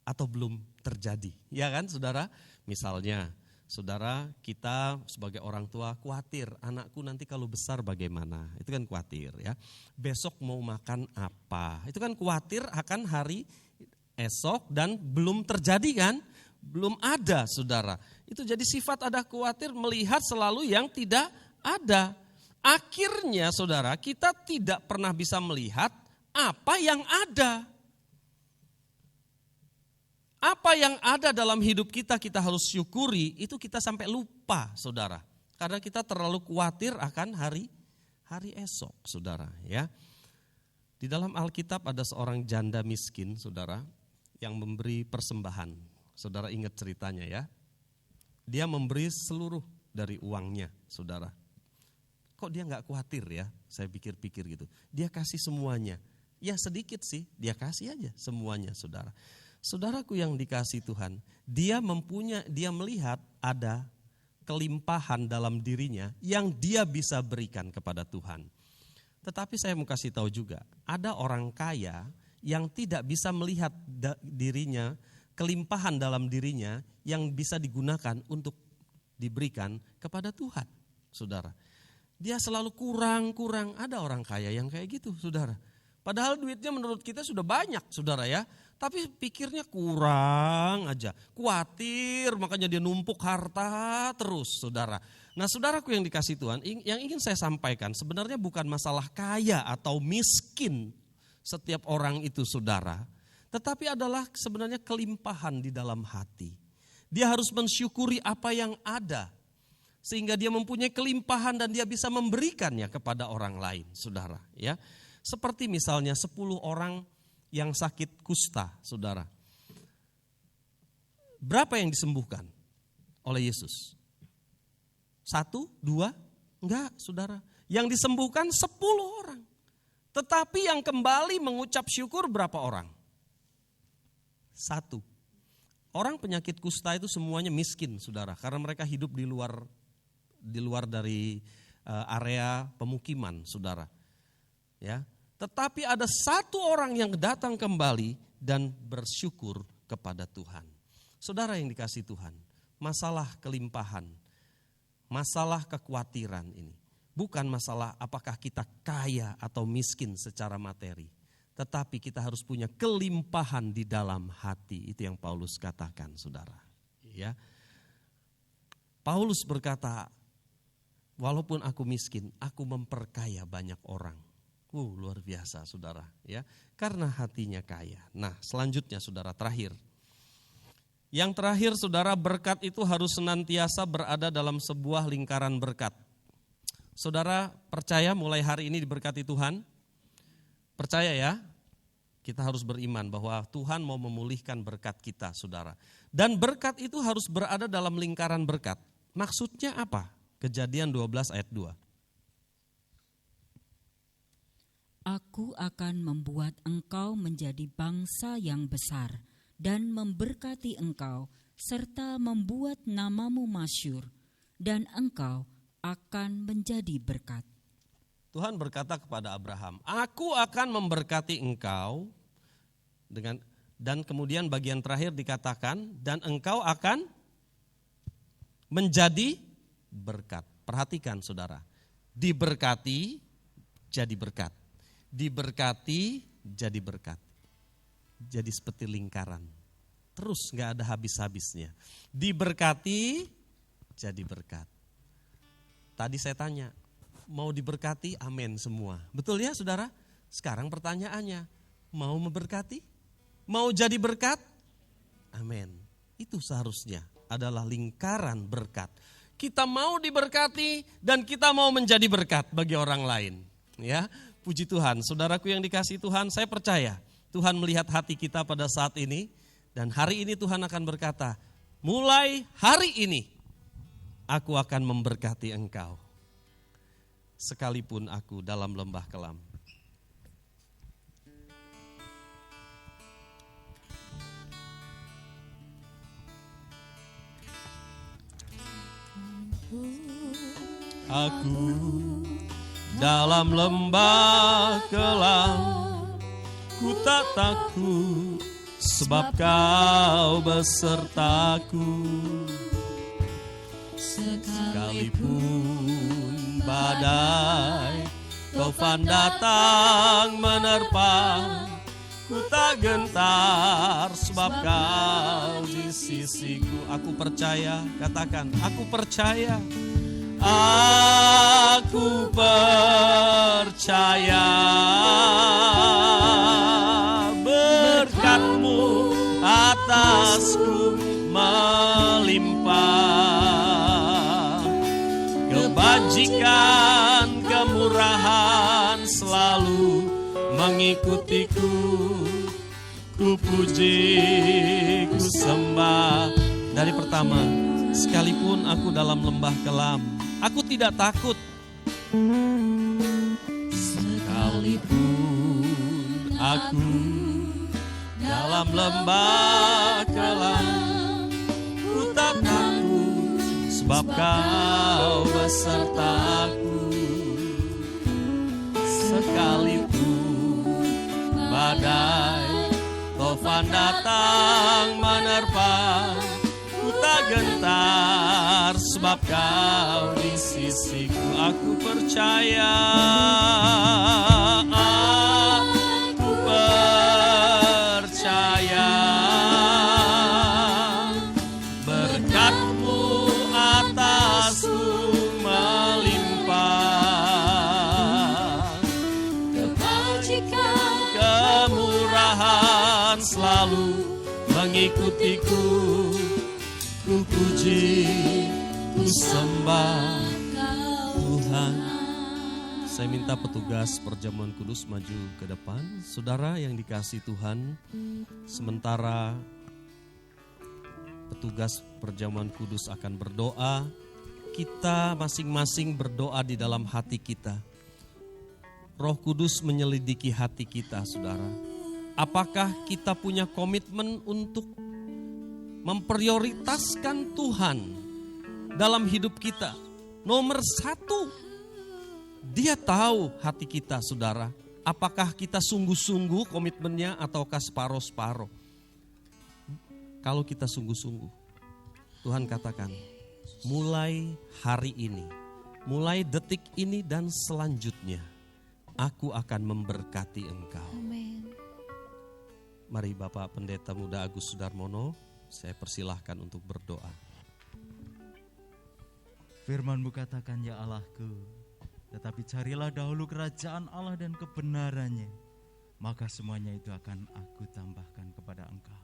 S2: atau belum terjadi. Ya kan, saudara? Misalnya, saudara, kita sebagai orang tua khawatir anakku nanti kalau besar bagaimana. Itu kan khawatir, ya. Besok mau makan apa? Itu kan khawatir akan hari esok dan belum terjadi kan? Belum ada, saudara. Itu jadi sifat ada khawatir melihat selalu yang tidak ada. Akhirnya, saudara, kita tidak pernah bisa melihat apa yang ada. Apa yang ada dalam hidup kita harus syukuri, itu kita sampai lupa, saudara. Karena kita terlalu khawatir akan hari esok, saudara. Ya. Di dalam Alkitab ada seorang janda miskin, saudara, yang memberi persembahan. Saudara ingat ceritanya, ya. Dia memberi seluruh dari uangnya, saudara. Kok dia gak khawatir, ya? Saya pikir-pikir gitu. Dia kasih semuanya. Ya sedikit sih, dia kasih aja semuanya, saudara. Saudaraku yang dikasihi Tuhan, dia melihat ada kelimpahan dalam dirinya yang dia bisa berikan kepada Tuhan. Tetapi saya mau kasih tahu juga, ada orang kaya yang tidak bisa melihat dirinya, kelimpahan dalam dirinya yang bisa digunakan untuk diberikan kepada Tuhan, saudara. Dia selalu kurang. Ada orang kaya yang kayak gitu, saudara. Padahal duitnya menurut kita sudah banyak, saudara, ya. Tapi pikirnya kurang aja. Khawatir, makanya dia numpuk harta terus, saudara. Nah, saudaraku yang dikasihi Tuhan, yang ingin saya sampaikan sebenarnya bukan masalah kaya atau miskin setiap orang itu, saudara. Tetapi adalah sebenarnya kelimpahan di dalam hati. Dia harus mensyukuri apa yang ada. Sehingga dia mempunyai kelimpahan dan dia bisa memberikannya kepada orang lain, saudara. Ya, seperti misalnya 10 orang yang sakit kusta, saudara. Berapa yang disembuhkan oleh Yesus? 1, 2? Enggak, saudara. Yang disembuhkan 10 orang. Tetapi yang kembali mengucap syukur berapa orang? 1. Orang penyakit kusta itu semuanya miskin, saudara. Karena mereka hidup di luar dari area pemukiman, saudara. Ya, tetapi ada 1 orang yang datang kembali dan bersyukur kepada Tuhan. Saudara yang dikasihi Tuhan, masalah kelimpahan, masalah kekhawatiran ini bukan masalah apakah kita kaya atau miskin secara materi, tetapi kita harus punya kelimpahan di dalam hati. Itu yang Paulus katakan, saudara. Ya, Paulus berkata, walaupun aku miskin, aku memperkaya banyak orang. Luar biasa, saudara, ya. Karena hatinya kaya. Nah, selanjutnya, saudara, terakhir. Yang terakhir, saudara, berkat itu harus senantiasa berada dalam sebuah lingkaran berkat. Saudara percaya mulai hari ini diberkati Tuhan? Percaya, ya? Kita harus beriman bahwa Tuhan mau memulihkan berkat kita, saudara. Dan berkat itu harus berada dalam lingkaran berkat. Maksudnya apa? Kejadian 12 ayat 2.
S3: Aku akan membuat engkau menjadi bangsa yang besar dan memberkati engkau serta membuat namamu masyhur, dan engkau akan menjadi berkat.
S2: Tuhan berkata kepada Abraham, aku akan memberkati engkau dan kemudian bagian terakhir dikatakan, dan engkau akan menjadi berkat. Perhatikan saudara, diberkati jadi berkat, diberkati jadi berkat. Jadi seperti lingkaran, terus gak ada habis-habisnya. Diberkati jadi berkat. Tadi saya tanya, mau diberkati? Amin semua. Betul ya saudara? Sekarang pertanyaannya, mau memberkati? Mau jadi berkat? Amin. Itu seharusnya adalah lingkaran berkat. Kita mau diberkati dan kita mau menjadi berkat bagi orang lain. Ya, puji Tuhan. Saudaraku yang dikasihi Tuhan, saya percaya Tuhan melihat hati kita pada saat ini, dan hari ini Tuhan akan berkata, mulai hari ini aku akan memberkati engkau, sekalipun aku dalam lembah kelam. Aku dalam lembah kelam, ku tak takut sebab kau besertaku. Sekalipun badai taufan datang menerpa, ku tak gentar sebab kau di sisiku. Aku percaya, katakan, aku percaya. Aku percaya berkat-Mu atasku melimpah, kebajikan, kemurahan selalu mengikutiku. Ku puji, ku sembah. Dari pertama, sekalipun aku dalam lembah kelam, aku tidak takut. Sekalipun aku dalam lembah kelam, ku tak takut sebab kau besertaku. Sekalipun badai taufan datang menerpa, ku tak gentar sebab kau di sisiku. Aku percaya, aku percaya berkat-Mu atasku melimpah, kebajikan, kemurahan selalu mengikutiku. Ku puji, ku sembah Tuhan. Saya minta petugas perjamuan kudus maju ke depan. Saudara yang dikasihi Tuhan, sementara petugas perjamuan kudus akan berdoa, kita masing-masing berdoa di dalam hati kita. Roh Kudus menyelidiki hati kita, saudara. Apakah kita punya komitmen untuk memprioritaskan Tuhan dalam hidup kita? Nomor satu, Dia tahu hati kita, saudara. Apakah kita sungguh-sungguh komitmennya ataukah separuh-separuh? Kalau kita sungguh-sungguh, Tuhan katakan, mulai hari ini, mulai detik ini dan selanjutnya, aku akan memberkati engkau.
S1: Amin.
S2: Mari Bapak Pendeta Muda Agus Sudarmono, saya persilahkan untuk berdoa.
S4: Firman-Mu katakan, ya Allahku, tetapi carilah dahulu kerajaan Allah dan kebenarannya, maka semuanya itu akan aku tambahkan kepada Engkau.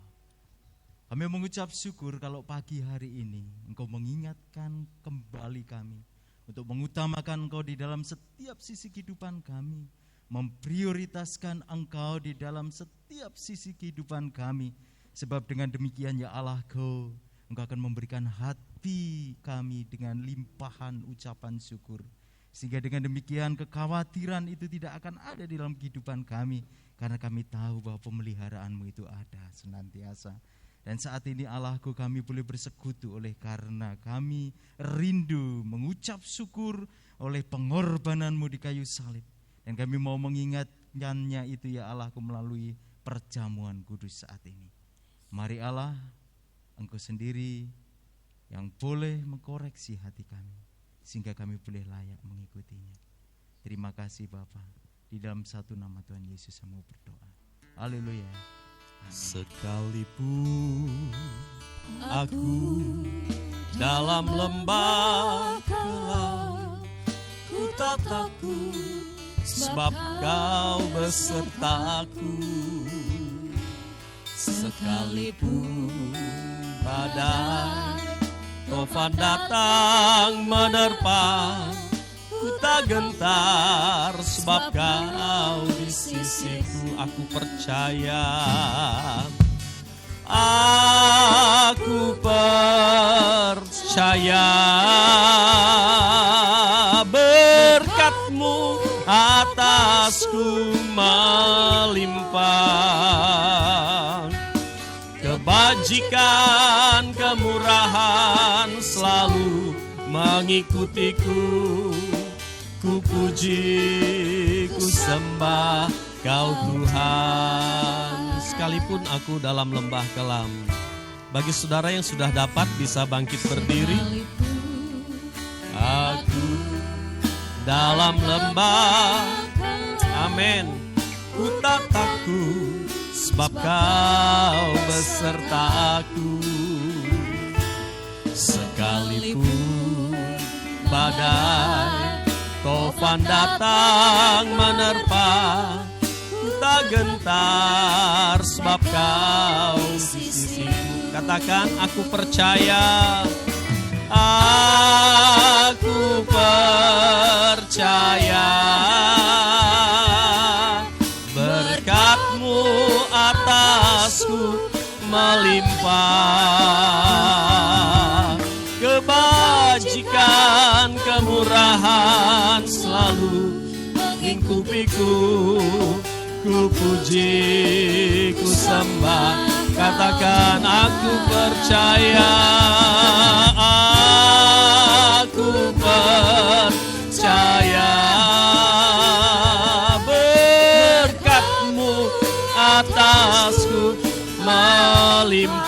S4: Kami mengucap syukur kalau pagi hari ini Engkau mengingatkan kembali kami untuk mengutamakan Engkau di dalam setiap sisi kehidupan kami, memprioritaskan Engkau di dalam setiap sisi kehidupan kami. Sebab dengan demikian ya Allahku, Engkau akan memberikan hati kami dengan limpahan ucapan syukur. Sehingga dengan demikian kekhawatiran itu tidak akan ada di dalam kehidupan kami. Karena kami tahu bahwa pemeliharaanmu itu ada senantiasa. Dan saat ini Allahku, kami boleh bersekutu oleh karena kami rindu mengucap syukur oleh pengorbananmu di kayu salib. Dan kami mau mengingatkannya itu ya Allahku melalui perjamuan kudus saat ini. Mari Allah, Engkau sendiri yang boleh mengkoreksi hati kami, sehingga kami boleh layak mengikutinya. Terima kasih Bapa. Di dalam satu nama Tuhan Yesus saya mau berdoa. Haleluya.
S2: Sekalipun aku dalam lembah gelap, ku tak takut, sebab Kau besertaku. Sekalipun badai tofan datang menerpa, ku tak gentar, sebab Kau di sisiku. Aku percaya, aku percaya, berkat-Mu atasku melimpah. Kebajikan, kemurahan selalu mengikutiku. Ku puji, ku sembah Kau Tuhan. Sekalipun aku dalam lembah kelam. Bagi saudara yang sudah dapat bisa bangkit berdiri. Aku dalam lembah, amin, ku tak takut, sebab Kau beserta aku. Sekalipun badai tofan datang menerpa, ku tak gentar, sebab Kau di sisiku. Katakan, aku percaya, aku percaya, berkat-Mu atasku melimpah. Kebajikan, kemurahan selalu mengikupiku. Ku puji, ku sembah. Katakan, aku percaya, aku percaya, berkat-Mu atasku melimpah.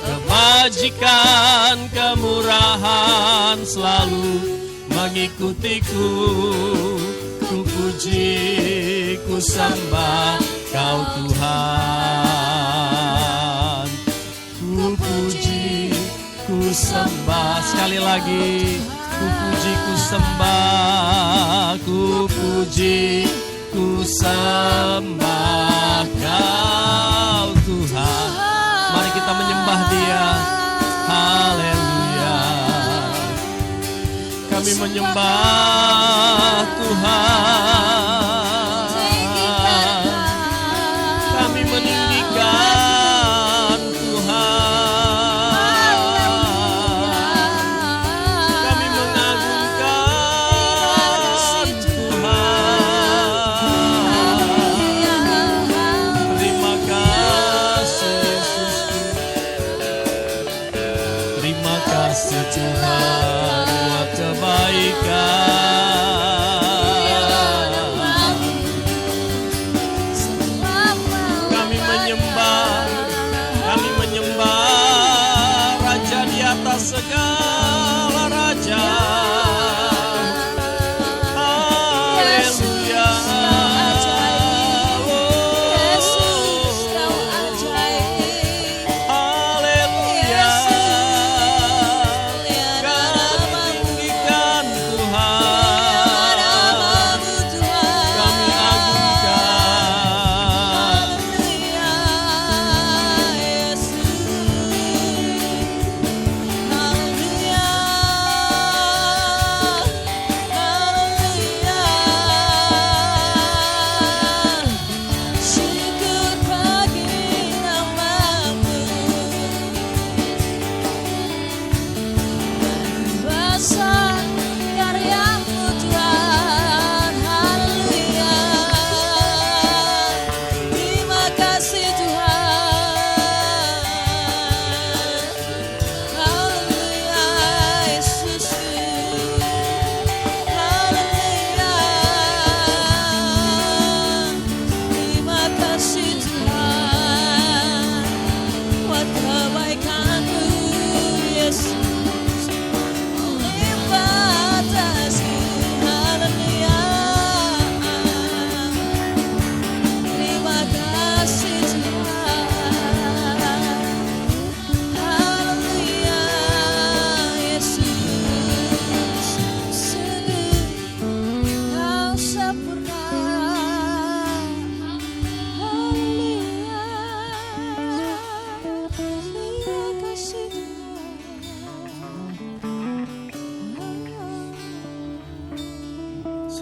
S2: Kebajikan, kemurahan selalu mengikutiku. Ku puji, ku sembah Kau Tuhan. Ku puji, ku sembah. Sekali lagi, ku puji, ku sembah. Ku puji, ku sembah Kau Tuhan. Mari kita menyembah Dia. Haleluya. Kami menyembah Tuhan. Kami meninggikan Tuhan. Kami mengagungkan Tuhan. Terima kasih Yesusku. Terima kasih Tuhan buat kebaikan.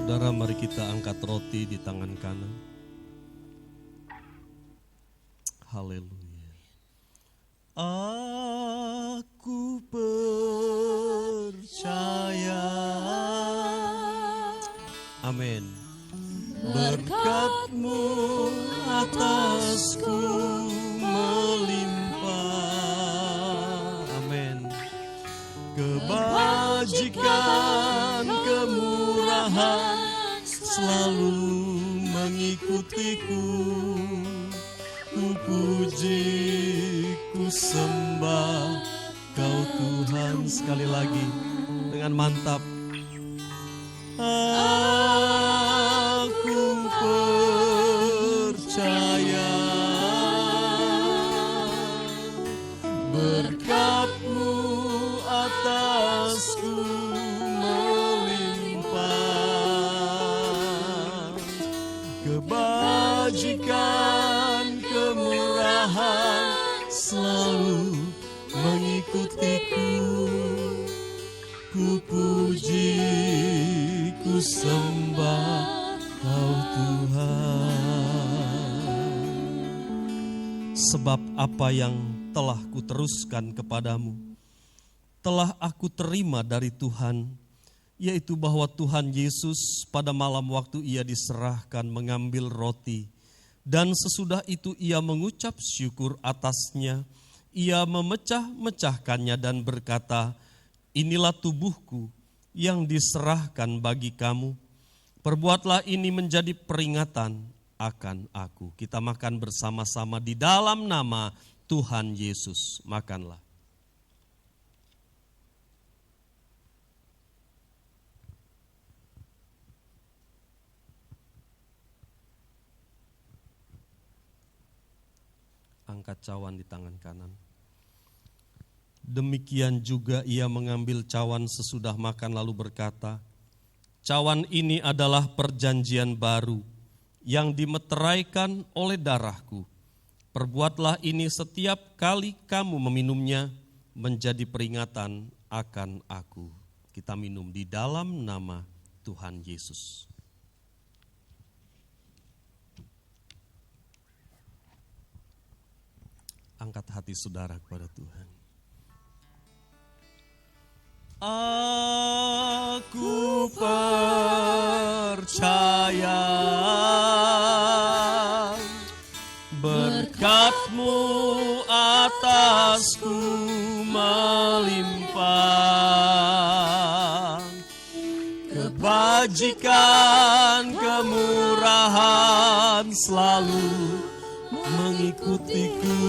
S2: Saudara, mari kita angkat roti di tangan kanan. Haleluya. Aku percaya. Amin. Berkat-Mu atasku melimpah. Amin. Kebajikan, kemurahan selalu mengikutiku. Ku puji, ku sembah Kau Tuhan. Sekali lagi dengan mantap. Aku percaya berkat-Mu atasku melimpah. Kebajikan, kemurahan selalu mengikutiku. Ku puji, ku sembah Kau Tuhan. Sebab apa yang telah kuteruskan kepadamu, telah aku terima dari Tuhan, yaitu bahwa Tuhan Yesus pada malam waktu Ia diserahkan mengambil roti, dan sesudah itu Ia mengucap syukur atasnya, Ia memecah-mecahkannya dan berkata, inilah tubuhku yang diserahkan bagi kamu. Perbuatlah ini menjadi peringatan akan aku. Kita makan bersama-sama di dalam nama Tuhan Yesus. Makanlah. Angkat cawan di tangan kanan. Demikian juga Ia mengambil cawan sesudah makan lalu berkata, cawan ini adalah perjanjian baru yang dimeteraikan oleh darahku. Perbuatlah ini setiap kali kamu meminumnya menjadi peringatan akan aku. Kita minum di dalam nama Tuhan Yesus. Angkat hati saudara kepada Tuhan. Aku percaya berkat-Mu atasku melimpah. Kebajikan, kemurahan selalu mengikutiku.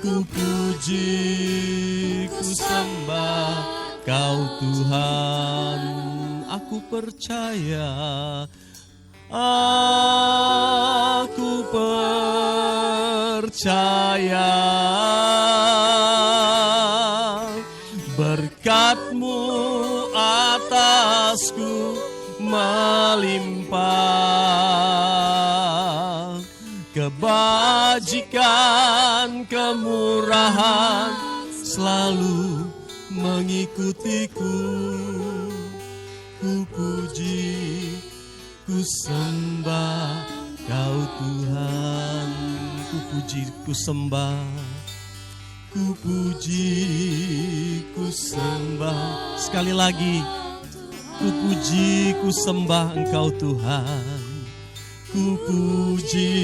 S2: Ku puji, ku sembah Kau Tuhan. Aku percaya, aku percaya berkat-Mu atasku melimpah. Kebajikan, kemurahan selalu mengikutiku. Ku puji, ku sembah Kau Tuhan. Ku puji, ku sembah. Ku puji, ku sembah. Sekali lagi, ku puji, ku sembah Engkau Tuhan. Ku puji,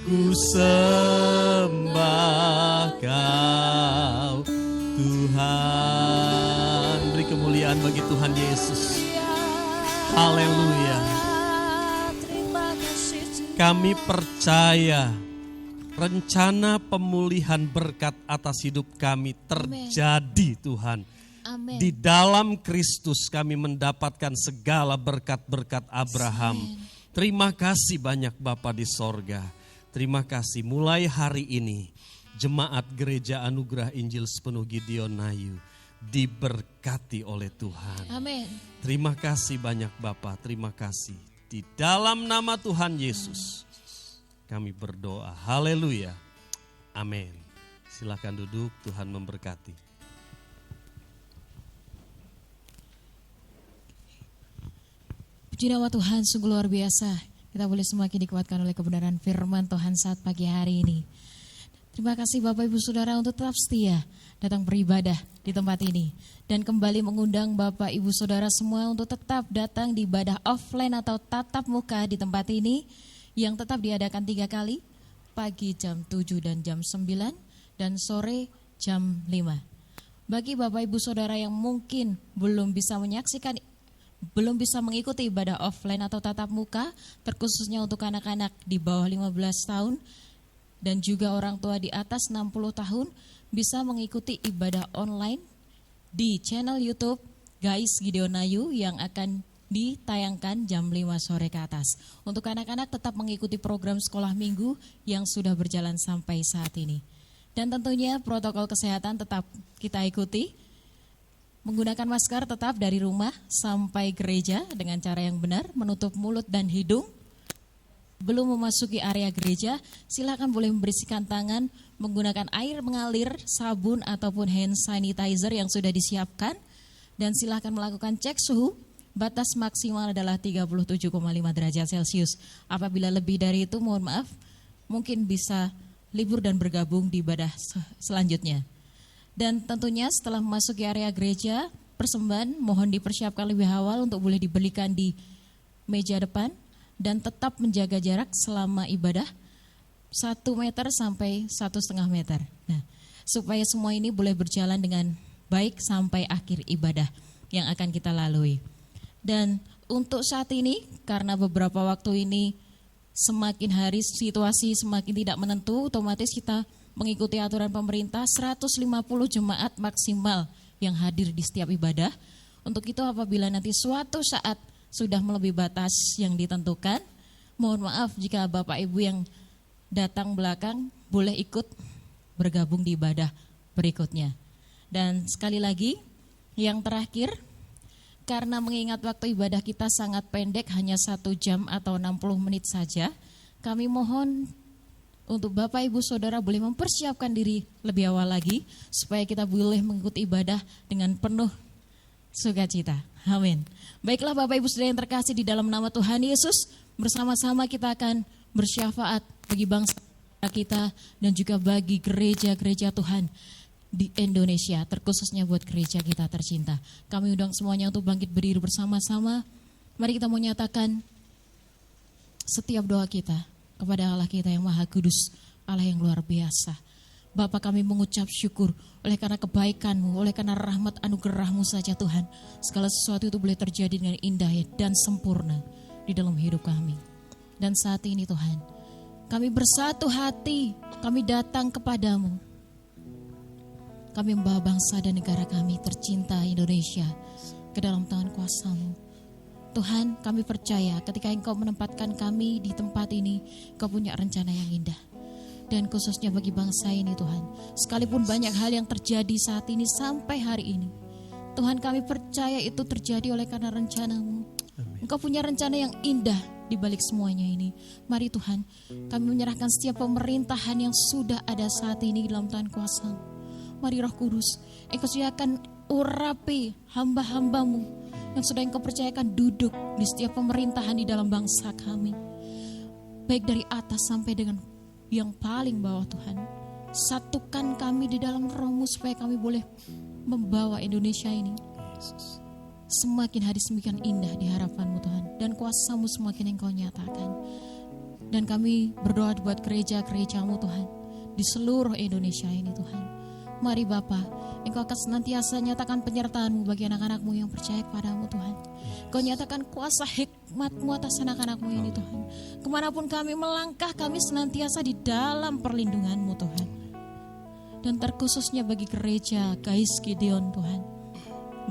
S2: ku sembah Kau Tuhan. Beri kemuliaan bagi Tuhan Yesus. Haleluya. Kami percaya rencana pemulihan berkat atas hidup kami terjadi, Tuhan.
S1: Amin.
S2: Di dalam Kristus kami mendapatkan segala berkat-berkat Abraham. Terima kasih banyak Bapa di sorga. Terima kasih mulai hari ini Jemaat Gereja Anugerah Injil Sepenuh Gideon Nayu diberkati oleh Tuhan.
S1: Amin.
S2: Terima kasih banyak Bapa, terima kasih. Di dalam nama Tuhan Yesus kami berdoa. Haleluya. Amin. Silakan duduk, Tuhan memberkati.
S1: Puji nama Tuhan, sungguh luar biasa. Kita boleh semakin dikuatkan oleh kebenaran firman Tuhan saat pagi hari ini. Terima kasih Bapak Ibu Saudara untuk tetap setia datang beribadah di tempat ini. Dan kembali mengundang Bapak Ibu Saudara semua untuk tetap datang di ibadah offline atau tatap muka di tempat ini yang tetap diadakan 3 kali, pagi jam 7 dan jam 9 dan sore jam 5. Bagi Bapak Ibu Saudara yang mungkin belum bisa mengikuti ibadah offline atau tatap muka, terkhususnya untuk anak-anak di bawah 15 tahun dan juga orang tua di atas 60 tahun, bisa mengikuti ibadah online di channel YouTube Guys Gideon Ayu yang akan ditayangkan jam 5 sore ke atas. Untuk anak-anak tetap mengikuti program sekolah minggu yang sudah berjalan sampai saat ini. Dan tentunya protokol kesehatan tetap kita ikuti. Menggunakan masker tetap dari rumah sampai gereja dengan cara yang benar, menutup mulut dan hidung. Belum memasuki area gereja, silakan boleh membersihkan tangan menggunakan air mengalir, sabun ataupun hand sanitizer yang sudah disiapkan. Dan silakan melakukan cek suhu, batas maksimal adalah 37,5 derajat Celcius. Apabila lebih dari itu mohon maaf, mungkin bisa libur dan bergabung di ibadah selanjutnya. Dan tentunya setelah memasuki area gereja, persembahan mohon dipersiapkan lebih awal untuk boleh dibelikan di meja depan. Dan tetap menjaga jarak selama ibadah 1 meter sampai 1,5 meter. Nah, supaya semua ini boleh berjalan dengan baik sampai akhir ibadah yang akan kita lalui. Dan untuk saat ini, karena beberapa waktu ini semakin hari situasi semakin tidak menentu, otomatis kita mengikuti aturan pemerintah 150 jemaat maksimal yang hadir di setiap ibadah. Untuk itu apabila nanti suatu saat sudah melebihi batas yang ditentukan, mohon maaf jika Bapak Ibu yang datang belakang boleh ikut bergabung di ibadah berikutnya. Dan sekali lagi, yang terakhir, karena mengingat waktu ibadah kita sangat pendek, hanya 1 jam atau 60 menit saja, kami mohon untuk Bapak Ibu Saudara boleh mempersiapkan diri lebih awal lagi, supaya kita boleh mengikuti ibadah dengan penuh sukacita. Amin. Baiklah Bapak Ibu Saudara yang terkasih, di dalam nama Tuhan Yesus, bersama-sama kita akan bersyafaat bagi bangsa kita dan juga bagi gereja-gereja Tuhan di Indonesia, terkhususnya buat gereja kita tercinta. Kami undang semuanya untuk bangkit berdiri bersama-sama. Mari kita menyatakan setiap doa kita kepada Allah kita yang Maha Kudus, Allah yang luar biasa. Bapa, kami mengucap syukur oleh karena kebaikan-Mu, oleh karena rahmat anugerah-Mu saja Tuhan. Segala sesuatu itu boleh terjadi dengan indah dan sempurna di dalam hidup kami. Dan saat ini Tuhan, kami bersatu hati, kami datang kepadamu. Kami membawa bangsa dan negara kami tercinta Indonesia ke dalam tangan kuasa-Mu. Tuhan, kami percaya ketika Engkau menempatkan kami di tempat ini, Engkau punya rencana yang indah. Dan khususnya bagi bangsa ini Tuhan, sekalipun banyak hal yang terjadi saat ini sampai hari ini, Tuhan kami percaya itu terjadi oleh karena rencana-Mu. Engkau punya rencana yang indah di balik semuanya ini. Mari Tuhan, kami menyerahkan setiap pemerintahan yang sudah ada saat ini dalam tangan kuasa-Mu. Mari Roh Kudus, Engkau silakan urapi hamba-hamba-Mu yang sudah Engkau percayakan duduk di setiap pemerintahan di dalam bangsa kami, baik dari atas sampai dengan yang paling bawah Tuhan. Satukan kami di dalam Roh-Mu supaya kami boleh membawa Indonesia ini semakin hari semakin indah di harapan-Mu Tuhan, dan kuasa-Mu semakin Engkau nyatakan. Dan kami berdoa buat gereja-gereja-Mu Tuhan di seluruh Indonesia ini Tuhan. Mari Bapa, Engkau akan senantiasa nyatakan penyertaan-Mu bagi anak-anak-Mu yang percaya kepada-Mu Tuhan. Kau nyatakan kuasa hikmat-Mu atas anak-anak-Mu ini Tuhan. Kemanapun kami melangkah, kami senantiasa di dalam perlindungan-Mu Tuhan. Dan terkhususnya bagi gereja Guys Gideon Tuhan,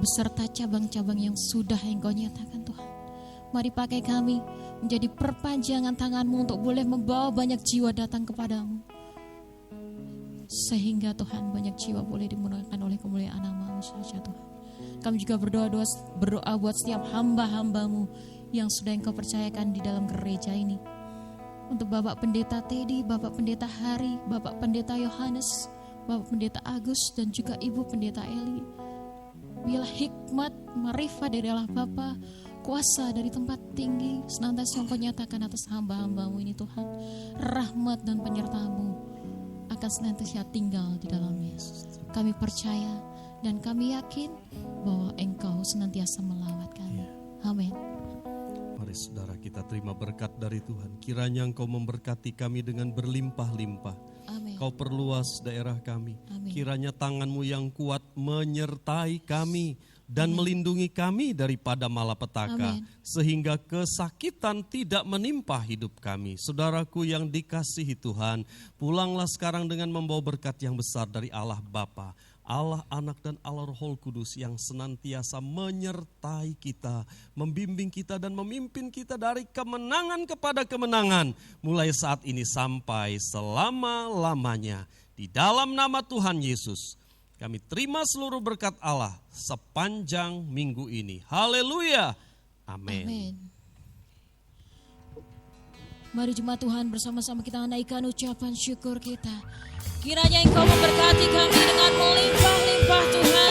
S1: beserta cabang-cabang yang sudah Engkau nyatakan Tuhan. Mari pakai kami menjadi perpanjangan tangan-Mu untuk boleh membawa banyak jiwa datang kepadamu, sehingga Tuhan banyak jiwa boleh dimuliakan oleh kemuliaan nama-Mu saja Tuhan. Kami juga berdoa buat setiap hamba-hamba-Mu yang sudah Engkau percayakan di dalam gereja ini. Untuk Bapak Pendeta Teddy, Bapak Pendeta Hari, Bapak Pendeta Yohanes, Bapak Pendeta Agus, dan juga Ibu Pendeta Eli. Biarlah hikmat, marifat dari Allah Bapa, kuasa dari tempat tinggi senantiasa Engkau nyatakan atas hamba-hambamu ini Tuhan. Rahmat dan penyertaan-Mu akan senantiasa tinggal di dalamnya. Kami percaya dan kami yakin bahwa Engkau senantiasa melawat kami. Amin.
S2: Mari saudara kita terima berkat dari Tuhan. Kiranya Engkau memberkati kami dengan berlimpah-limpah.
S1: Amin.
S2: Kau perluas daerah kami.
S1: Amin.
S2: Kiranya tangan-Mu yang kuat menyertai kami dan melindungi kami daripada malapetaka.
S1: Amin.
S2: Sehingga kesakitan tidak menimpa hidup kami. Saudaraku yang dikasihi Tuhan, pulanglah sekarang dengan membawa berkat yang besar dari Allah Bapa, Allah Anak dan Allah Roh Kudus yang senantiasa menyertai kita, membimbing kita dan memimpin kita dari kemenangan kepada kemenangan. Mulai saat ini sampai selama-lamanya. Di dalam nama Tuhan Yesus, kami terima seluruh berkat Allah sepanjang minggu ini. Haleluya. Amin.
S1: Amin. Mari jemaat Tuhan bersama-sama kita naikkan ucapan syukur kita. Kiranya Engkau memberkati kami dengan melimpah-limpah Tuhan.